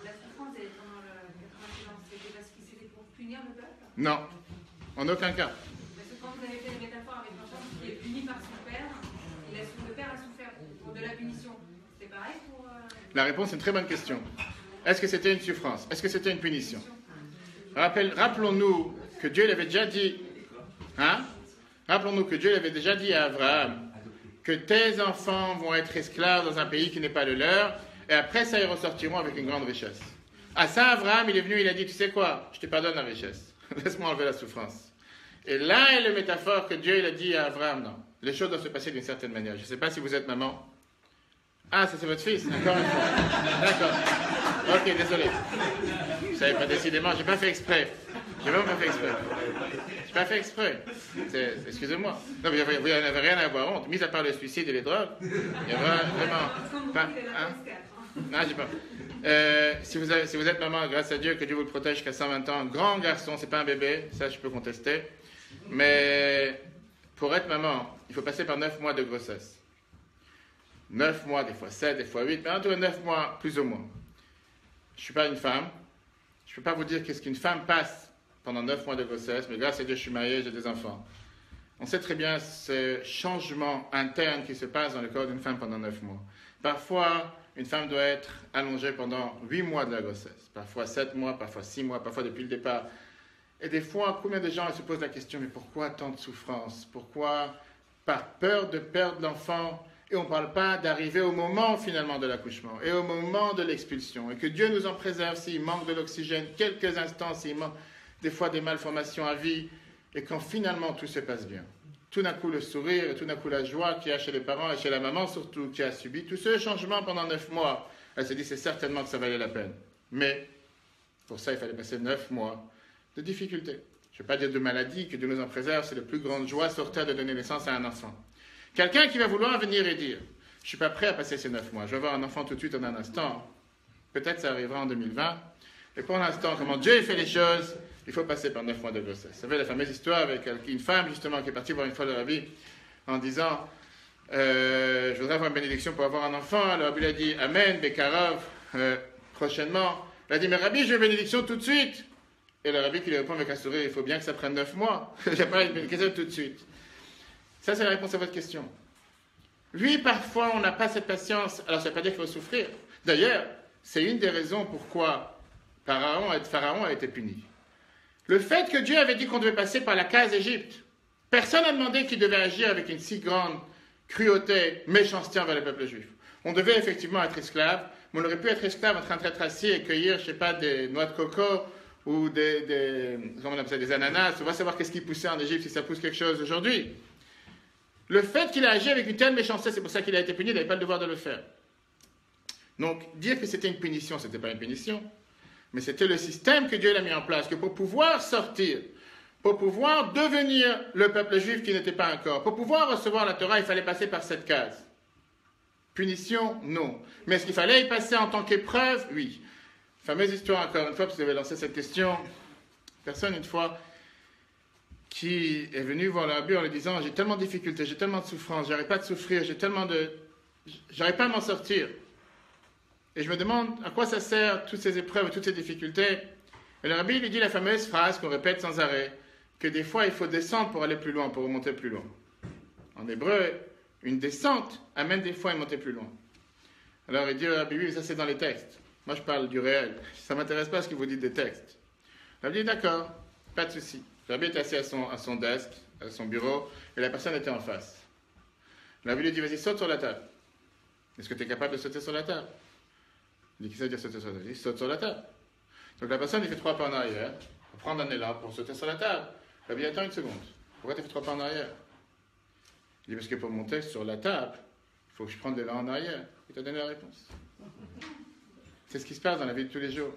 la souffrance pendant le 80 ans, c'était parce qu'il c'était pour punir le peuple? Non, en aucun cas. Parce que quand vous avez fait les métaphores avec l'enfant qui est puni par son père, le père a souffert pour de la punition. C'est pareil pour... La réponse est une très bonne question. Est-ce que c'était une souffrance? Est-ce que c'était une punition? Rappelons-nous que Dieu l'avait déjà dit. Hein? Rappelons-nous que Dieu l'avait déjà dit à Abraham que tes enfants vont être esclaves dans un pays qui n'est pas le leur, Et après ça, ils ressortiront avec une grande richesse. À ça, Abraham, il est venu, il a dit, tu sais quoi, je te pardonne la richesse. Laisse-moi enlever la souffrance. Et là est le métaphore que Dieu il a dit à Abraham, non. Les choses doivent se passer d'une certaine manière. Je ne sais pas si vous êtes maman. Ah, ça c'est votre fils, encore une fois. D'accord. Ok, désolé. Vous savez pas, décidément, j'ai pas fait exprès. J'ai vraiment pas fait exprès. J'ai pas fait exprès. Excusez-moi. Non, mais vous n'avez rien à avoir honte. Mis à part le suicide et les drogues, il y a vraiment... Pas, hein? Non, j'ai pas. Si vous êtes maman, grâce à Dieu, que Dieu vous le protège jusqu'à 120 ans, grand garçon, c'est pas un bébé, ça je peux contester. Mais pour être maman, il faut passer par 9 mois de grossesse. 9 mois, des fois 7, des fois 8, mais en tout cas 9 mois, plus ou moins. Je ne suis pas une femme. Je ne peux pas vous dire qu'est-ce qu'une femme passe pendant 9 mois de grossesse, mais grâce à Dieu, je suis marié, j'ai des enfants. On sait très bien ce changement interne qui se passe dans le corps d'une femme pendant 9 mois. Parfois, une femme doit être allongée pendant 8 mois de la grossesse. Parfois 7 mois, parfois 6 mois, parfois depuis le départ. Et des fois, combien de gens se posent la question, mais pourquoi tant de souffrance? Pourquoi, par peur de perdre l'enfant? Et on ne parle pas d'arriver au moment finalement de l'accouchement et au moment de l'expulsion. Et que Dieu nous en préserve s'il manque de l'oxygène quelques instants, s'il manque des fois des malformations à vie, et quand finalement tout se passe bien. Tout d'un coup le sourire et tout d'un coup la joie qu'il y a chez les parents et chez la maman surtout qui a subi tout ce changement pendant 9 mois. Elle se dit c'est certainement que ça valait la peine. Mais pour ça il fallait passer 9 mois de difficultés. Je ne veux pas dire de maladie, que Dieu nous en préserve, c'est la plus grande joie sur terre de donner naissance à un enfant. Quelqu'un qui va vouloir venir et dire « Je ne suis pas prêt à passer ces 9 mois, je vais avoir un enfant tout de suite en un instant. » Peut-être ça arrivera en 2020. Et pour l'instant, comment Dieu fait les choses, il faut passer par 9 mois de grossesse. Vous savez la fameuse histoire avec une femme justement qui est partie voir une fois le rabbi en disant « Je voudrais avoir une bénédiction pour avoir un enfant. » Le rabbi lui a dit « Amen, Bekarov, prochainement. » Elle a dit « Mais rabbi, je veux une bénédiction tout de suite. » Et le rabbi qui lui répond avec un sourire « Il faut bien que ça prenne 9 mois. Je n'ai pas une bénédiction tout de suite. » Ça, c'est la réponse à votre question. Oui, parfois, on n'a pas cette patience. Alors, ça ne veut pas dire qu'il faut souffrir. D'ailleurs, c'est une des raisons pourquoi Pharaon a été puni. Le fait que Dieu avait dit qu'on devait passer par la case Égypte, personne n'a demandé qu'il devait agir avec une si grande cruauté, méchanceté envers le peuple juif. On devait effectivement être esclave, mais on aurait pu être esclave en train d'être assis et cueillir, je ne sais pas, des noix de coco ou comment on appelle ça, des ananas. On va savoir qu'est-ce qui poussait en Égypte, si ça pousse quelque chose aujourd'hui. Le fait qu'il a agi avec une telle méchanceté, c'est pour ça qu'il a été puni, il n'avait pas le devoir de le faire. Donc, dire que c'était une punition, ce n'était pas une punition, mais c'était le système que Dieu a mis en place, que pour pouvoir sortir, pour pouvoir devenir le peuple juif qui n'était pas encore, pour pouvoir recevoir la Torah, il fallait passer par cette case. Punition, non. Mais est-ce qu'il fallait y passer en tant qu'épreuve? Oui. Fameuse histoire, encore une fois, parce que vous avez lancé cette question. Personne, une fois, qui est venu voir le rabbi en lui disant « J'ai tellement de difficultés, j'ai tellement de souffrances, j'arrive pas de souffrir, j'arrive pas à m'en sortir. » Et je me demande à quoi ça sert toutes ces épreuves, toutes ces difficultés. Et le rabbi lui dit la fameuse phrase qu'on répète sans arrêt, que des fois il faut descendre pour aller plus loin, pour remonter plus loin. En hébreu, une descente amène des fois à monter plus loin. Alors il dit au rabbi, oui, ça c'est dans les textes. Moi je parle du réel. Ça ne m'intéresse pas ce que vous dites des textes. Le rabbi dit d'accord, pas de souci. Le rabbi était assis à son desk, à son bureau, et la personne était en face. Le rabbi lui dit, vas-y, saute sur la table. Est-ce que tu es capable de sauter sur la table? Il dit, qu'est-ce que ça veut dire sauter sur la table? Il dit, saute sur la table. Donc la personne, il fait 3 pas en arrière, pour prendre un élan, pour sauter sur la table. Le rabbi dit, attends une seconde. Pourquoi tu as fait 3 pas en arrière? Il dit, parce que pour monter sur la table, il faut que je prenne l'élan en arrière. Il t'a donné la réponse. C'est ce qui se passe dans la vie de tous les jours.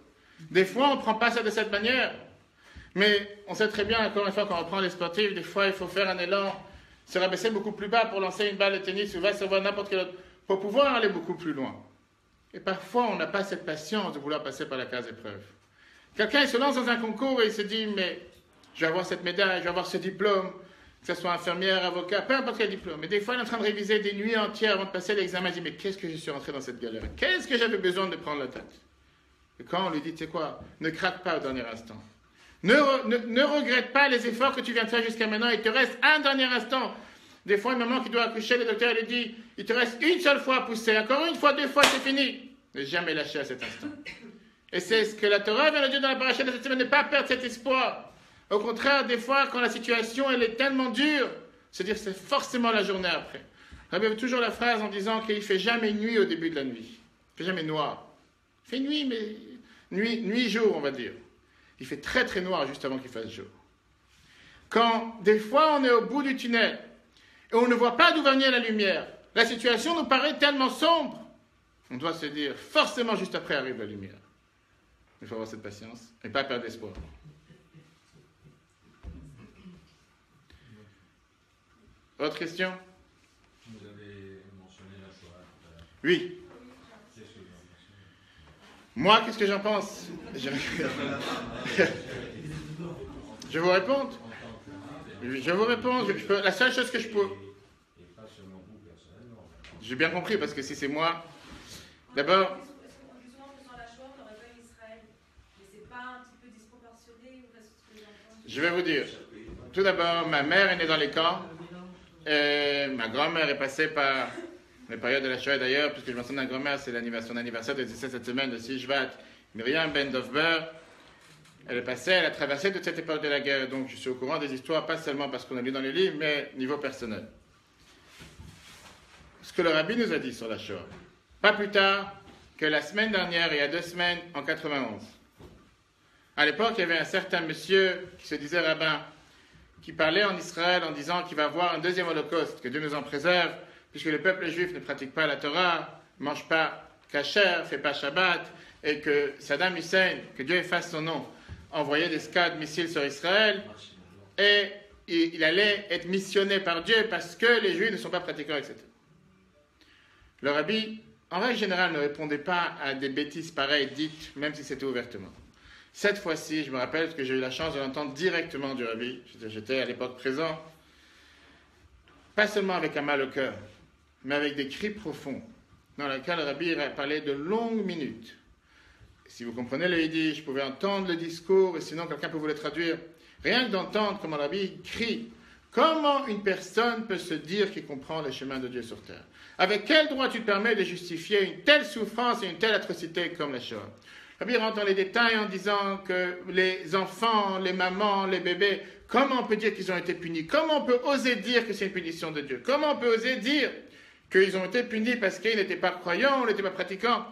Des fois, on ne prend pas ça de cette manière. Mais on sait très bien, encore une fois, quand on reprend les sportifs, des fois, il faut faire un élan, se rabaisser beaucoup plus bas pour lancer une balle de tennis ou va se voir n'importe quel autre, pour pouvoir aller beaucoup plus loin. Et parfois, on n'a pas cette patience de vouloir passer par la case épreuve. Quelqu'un, il se lance dans un concours et il se dit, mais je vais avoir cette médaille, je vais avoir ce diplôme, que ce soit infirmière, avocat, peu importe quel diplôme. Mais des fois, il est en train de réviser des nuits entières avant de passer l'examen. Il dit, mais qu'est-ce que je suis rentré dans cette galère? Qu'est-ce que j'avais besoin de prendre la tête? Et quand on lui dit, tu sais quoi, ne craque pas au dernier instant. Ne regrette pas les efforts que tu viens de faire jusqu'à maintenant. Il te reste un dernier instant. Des fois, une maman qui doit accoucher, le docteur lui dit, il te reste une seule fois à pousser. Encore une fois, 2 fois, c'est fini. Ne jamais lâcher à cet instant. Et c'est ce que la Torah vient de dire dans la paracha de cette semaine, ne pas perdre cet espoir. Au contraire, des fois, quand la situation elle est tellement dure, se dire c'est forcément la journée après. Rabbi avait toujours la phrase en disant qu'il ne fait jamais nuit au début de la nuit. Il ne fait jamais noir. Il fait nuit, mais nuit-jour, on va dire. Il fait très très noir juste avant qu'il fasse jour. Quand des fois on est au bout du tunnel et on ne voit pas d'où va venir la lumière, la situation nous paraît tellement sombre, on doit se dire forcément juste après arrive la lumière. Il faut avoir cette patience et pas perdre espoir. Autre question? Vous avez mentionné la Shoah tout à l'heure. Oui. Qu'est-ce que vous en pensez? Moi, qu'est-ce que j'en pense? Je vous réponds. Je vous réponds. La seule chose que je peux... Et pas seulement vous personnellement. J'ai bien compris, parce que si c'est moi... D'abord... Justement, sur la Shoah, on n'aurait pas eu Israël. Mais c'est pas un petit peu disproportionné ou parce que les enfants... Je vais vous dire. Tout d'abord, ma mère est née dans les camps. Ma grand-mère est passée par les périodes de la Shoah d'ailleurs, puisque je mentionne ma grand-mère, c'est son anniversaire de décès cette semaine, de Shvat, Myriam Ben Dovber. Elle est passée, elle a traversé toute cette époque de la guerre, donc je suis au courant des histoires, pas seulement parce qu'on a lu dans les livres, mais niveau personnel. Ce que le rabbi nous a dit sur la Shoah, pas plus tard que la semaine dernière, il y a 2 semaines, en 91. À l'époque, il y avait un certain monsieur qui se disait rabbin, qui parlait en Israël en disant qu'il va y avoir un deuxième holocauste, que Dieu nous en préserve, puisque le peuple juif ne pratique pas la Torah, ne mange pas kasher, ne fait pas Shabbat, et que Saddam Hussein, que Dieu efface son nom, envoyait des scad missiles sur Israël, et il allait être missionné par Dieu parce que les Juifs ne sont pas pratiquants, etc. Le rabbi, en règle générale, ne répondait pas à des bêtises pareilles dites, même si c'était ouvertement. Cette fois-ci, je me rappelle que j'ai eu la chance de l'entendre directement du rabbi. J'étais à l'époque présent, pas seulement avec un mal au cœur, mais avec des cris profonds, dans lesquels le rabbi parlait de longues minutes. Si vous comprenez le yiddish, je pouvais entendre le discours, et sinon quelqu'un peut vous le traduire. Rien que d'entendre comment le rabbi crie. Comment une personne peut se dire qu'il comprend le chemin de Dieu sur terre? Avec quel droit tu te permets de justifier une telle souffrance et une telle atrocité comme la Shoah? Le rabbi rentre dans les détails en disant que les enfants, les mamans, les bébés, comment on peut dire qu'ils ont été punis? Comment on peut oser dire que c'est une punition de Dieu? Comment on peut oser dire qu'ils ont été punis parce qu'ils n'étaient pas croyants, ou n'étaient pas pratiquants?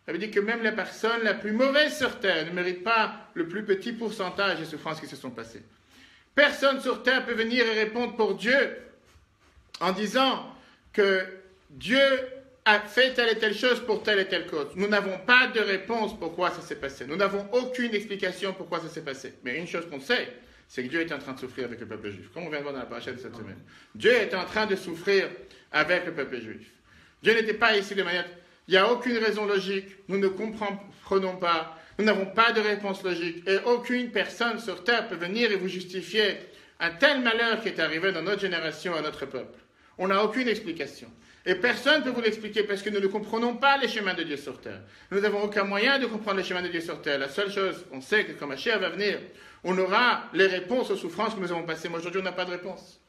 Ça veut dire que même la personne la plus mauvaise sur terre ne mérite pas le plus petit pourcentage des souffrances qui se sont passées. Personne sur terre peut venir et répondre pour Dieu en disant que Dieu a fait telle et telle chose pour telle et telle cause. Nous n'avons pas de réponse pourquoi ça s'est passé. Nous n'avons aucune explication pourquoi ça s'est passé. Mais une chose qu'on sait, c'est que Dieu est en train de souffrir avec le peuple juif. Comme on vient de voir dans la paracha de cette semaine. Dieu est en train de souffrir avec le peuple juif. Dieu n'était pas ici de manière... Il n'y a aucune raison logique. Nous ne comprenons pas. Nous n'avons pas de réponse logique. Et aucune personne sur terre peut venir et vous justifier un tel malheur qui est arrivé dans notre génération, à notre peuple. On n'a aucune explication. Et personne ne peut vous l'expliquer parce que nous ne comprenons pas les chemins de Dieu sur terre. Nous n'avons aucun moyen de comprendre les chemins de Dieu sur terre. La seule chose, on sait que quand Mashiach va venir, on aura les réponses aux souffrances que nous avons passées. Mais aujourd'hui, on n'a pas de réponse.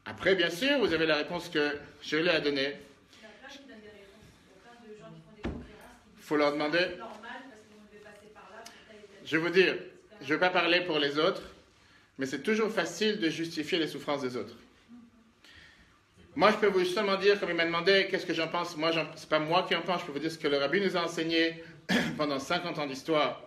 Après, bien sûr, vous avez la réponse que Shirley a donnée. Il y a plein qui donnent des réponses. Il y a plein de gens qui font des conférences qui disent Il faut leur demander. c'est normal parce que vous devez passer par là pour telle et telle Je vais vous dire, je ne vais pas parler pour les autres, mais c'est toujours facile de justifier les souffrances des autres. Moi, je peux vous seulement dire, comme il m'a demandé, qu'est-ce que j'en pense. Moi, ce n'est pas moi qui en pense, je peux vous dire ce que le rabbi nous a enseigné pendant 50 ans d'histoire.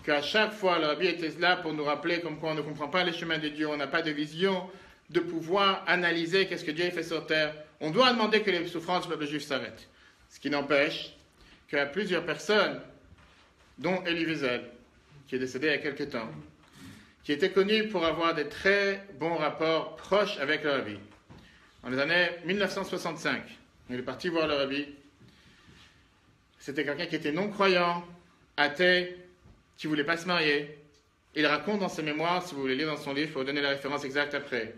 Qu'à chaque fois, le rabbi était là pour nous rappeler comme quoi on ne comprend pas les chemins de Dieu, on n'a pas de vision de pouvoir analyser qu'est-ce que Dieu a fait sur terre. On doit demander que les souffrances du peuple juif s'arrêtent. Ce qui n'empêche qu'il y a plusieurs personnes, dont Elie Wiesel, qui est décédé il y a quelque temps, qui était connu pour avoir des très bons rapports proches avec le rabbi. En les années 1965, il est parti voir le rabbi. C'était quelqu'un qui était non-croyant, athée, qui ne voulait pas se marier. Il raconte dans ses mémoires, si vous voulez lire dans son livre, il faut donner la référence exacte après.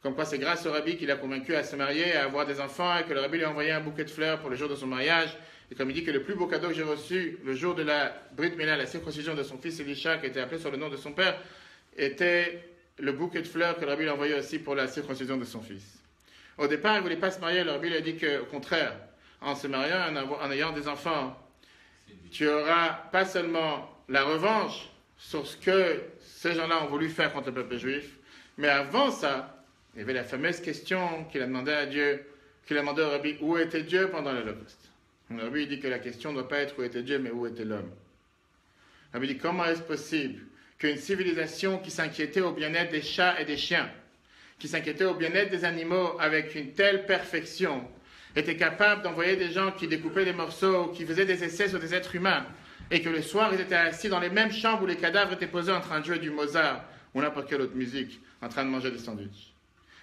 Comme quoi c'est grâce au rabbi qu'il a convaincu à se marier, à avoir des enfants, et que le rabbi lui a envoyé un bouquet de fleurs pour le jour de son mariage. Et comme il dit que le plus beau cadeau que j'ai reçu le jour de la Brit Mila, la circoncision de son fils Elisha, qui était appelé sur le nom de son père, était le bouquet de fleurs que le rabbi lui a envoyé aussi pour la circoncision de son fils. Au départ, il ne voulait pas se marier. Le rabbi lui a dit qu'au contraire, en se mariant, en ayant des enfants, tu auras pas seulement la revanche sur ce que ces gens-là ont voulu faire contre le peuple juif, mais avant ça, il y avait la fameuse question qu'il a demandé à Dieu, qu'il a demandé au rabbi, où était Dieu pendant l'Holocauste? Le Rabbi dit que la question ne doit pas être où était Dieu, mais où était l'homme. Le Rabbi dit comment est-ce possible qu'une civilisation qui s'inquiétait au bien-être des chats et des chiens, qui s'inquiétait au bien-être des animaux avec une telle perfection, était capable d'envoyer des gens qui découpaient des morceaux, qui faisaient des essais sur des êtres humains, et que le soir, ils étaient assis dans les mêmes chambres où les cadavres étaient posés en train de jouer du Mozart ou n'importe quelle autre musique, en train de manger des sandwichs.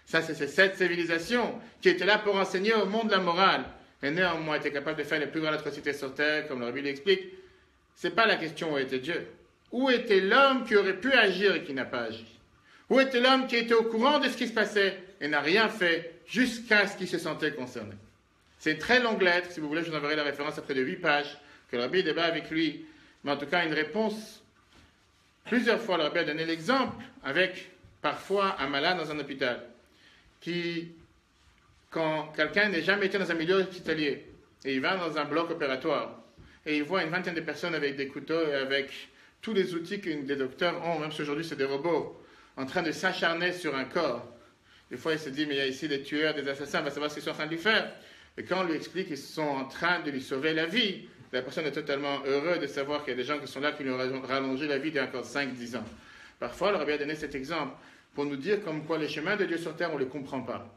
Ça, c'est cette civilisation qui était là pour enseigner au monde la morale, et néanmoins était capable de faire les plus grandes atrocités sur terre, comme le Rabbi l'explique. C'est pas la question où était Dieu. Où était l'homme qui aurait pu agir et qui n'a pas agi? Où était l'homme qui était au courant de ce qui se passait et n'a rien fait jusqu'à ce qu'il se sentait concerné? C'est une très longue lettre, si vous voulez, je vous enverrai la référence après de 8 pages, que le Rabbi débat avec lui, mais en tout cas une réponse. Plusieurs fois, le Rabbi a donné l'exemple avec parfois un malade dans un hôpital qui, quand quelqu'un n'a jamais été dans un milieu hospitalier et il va dans un bloc opératoire et il voit une vingtaine de personnes avec des couteaux et avec tous les outils que les docteurs ont, même si aujourd'hui c'est des robots, en train de s'acharner sur un corps. Des fois il se dit mais il y a ici des tueurs, des assassins, on va savoir ce qu'ils sont en train de lui faire. Et quand on lui explique qu'ils sont en train de lui sauver la vie, la personne est totalement heureuse de savoir qu'il y a des gens qui sont là qui lui ont rallongé la vie d'il y a encore 5-10 ans. Parfois, le Rabbi a donné cet exemple pour nous dire comme quoi les chemins de Dieu sur terre, on ne les comprend pas.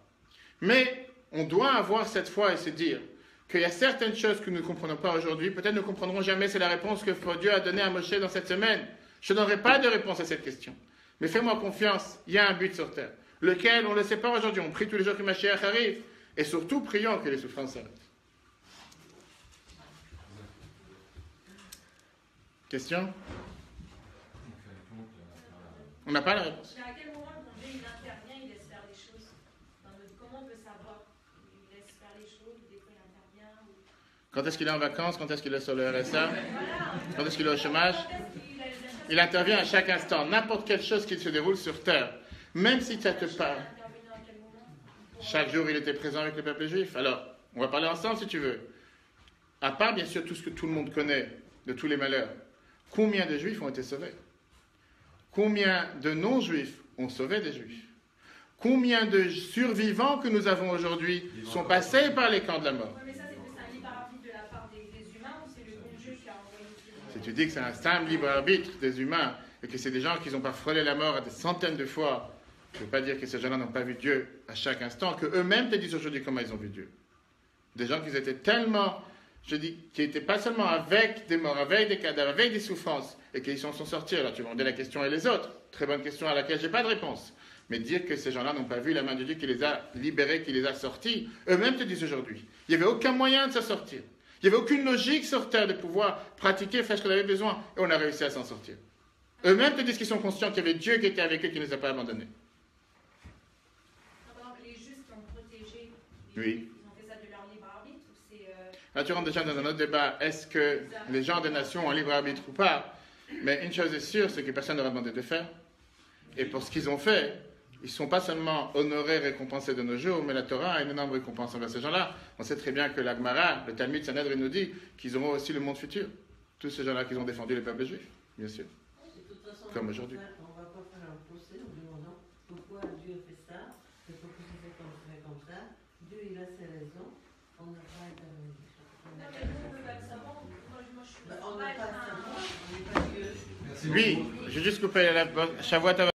Mais on doit avoir cette foi et se dire qu'il y a certaines choses que nous ne comprenons pas aujourd'hui, peut-être nous ne comprendrons jamais, c'est la réponse que Dieu a donnée à Moshe dans cette semaine. Je n'aurai pas de réponse à cette question. Mais fais-moi confiance, il y a un but sur terre, lequel on ne le sait pas aujourd'hui. On prie tous les jours que Mashiach arrive, et surtout prions que les souffrances s'arrêtent. Question? On n'a pas la réponse. À quel moment Dieu il intervient, il laisse faire les choses? Comment on peut savoir? Il laisse faire les choses, des fois il intervient ou... Quand est-ce qu'il est en vacances? Quand est-ce qu'il est sur le RSA? Quand est-ce qu'il est au chômage? Il intervient à chaque instant. N'importe quelle chose qui se déroule sur terre. Même si ça te parle. Chaque jour, il était présent avec le peuple juif. Alors, on va parler ensemble si tu veux. À part, bien sûr, tout ce que tout le monde connaît de tous les malheurs. Combien de juifs ont été sauvés? Combien de non-juifs ont sauvé des juifs? Combien de survivants que nous avons aujourd'hui sont passés par les camps de la mort? Mais ça, c'est un libre arbitre de la part des humains ou c'est le bon Dieu qui a envoyé ces Si tu dis que c'est un simple libre arbitre des humains et que c'est des gens qui n'ont pas frôlé la mort à des centaines de fois, je ne veux pas dire que ces gens-là n'ont pas vu Dieu à chaque instant, qu'eux-mêmes te disent aujourd'hui comment ils ont vu Dieu. Des gens qui étaient tellement, je dis, qui n'étaient pas seulement avec des morts, avec des cadavres, avec des souffrances, et qu'ils s'en sont sortis. Alors tu vas me demander la question et les autres. Très bonne question à laquelle je n'ai pas de réponse. Mais dire que ces gens-là n'ont pas vu la main de Dieu qui les a libérés, qui les a sortis, eux-mêmes te disent aujourd'hui. Il n'y avait aucun moyen de s'en sortir. Il n'y avait aucune logique sur terre de pouvoir pratiquer, faire ce qu'on avait besoin, et on a réussi à s'en sortir. Eux-mêmes te disent qu'ils sont conscients qu'il y avait Dieu qui était avec eux, qui ne les a pas abandonnés. Par exemple, les justes qui ont protégé, Oui. ils ont fait ça de leur libre arbitre ou c'est... Là, tu rentres déjà dans un autre débat. Est-ce que les gens des nations ont libre arbitre ou pas? Mais une chose est sûre, c'est que personne ne leur a demandé de faire. Et pour ce qu'ils ont fait, ils ne sont pas seulement honorés, récompensés de nos jours, mais la Torah a une énorme récompense envers ces gens-là. On sait très bien que la Gemara, le Talmud Sanhedrin nous dit qu'ils auront aussi le monde futur. Tous ces gens-là qui ont défendu le peuple juif, bien sûr. De toute façon, Comme aujourd'hui. On ne va pas faire un procès en demandant pourquoi Dieu fait ça, et pourquoi c'est fait comme ça. Dieu, il a ses raisons. On n'a pas intervenir. Non, mais nous, on ne peut pas le savoir. Moi, je suis On n'a pas à savoir, on n'est pas Dieu. Merci Oui, beaucoup. j'ai juste coupé la Shavuot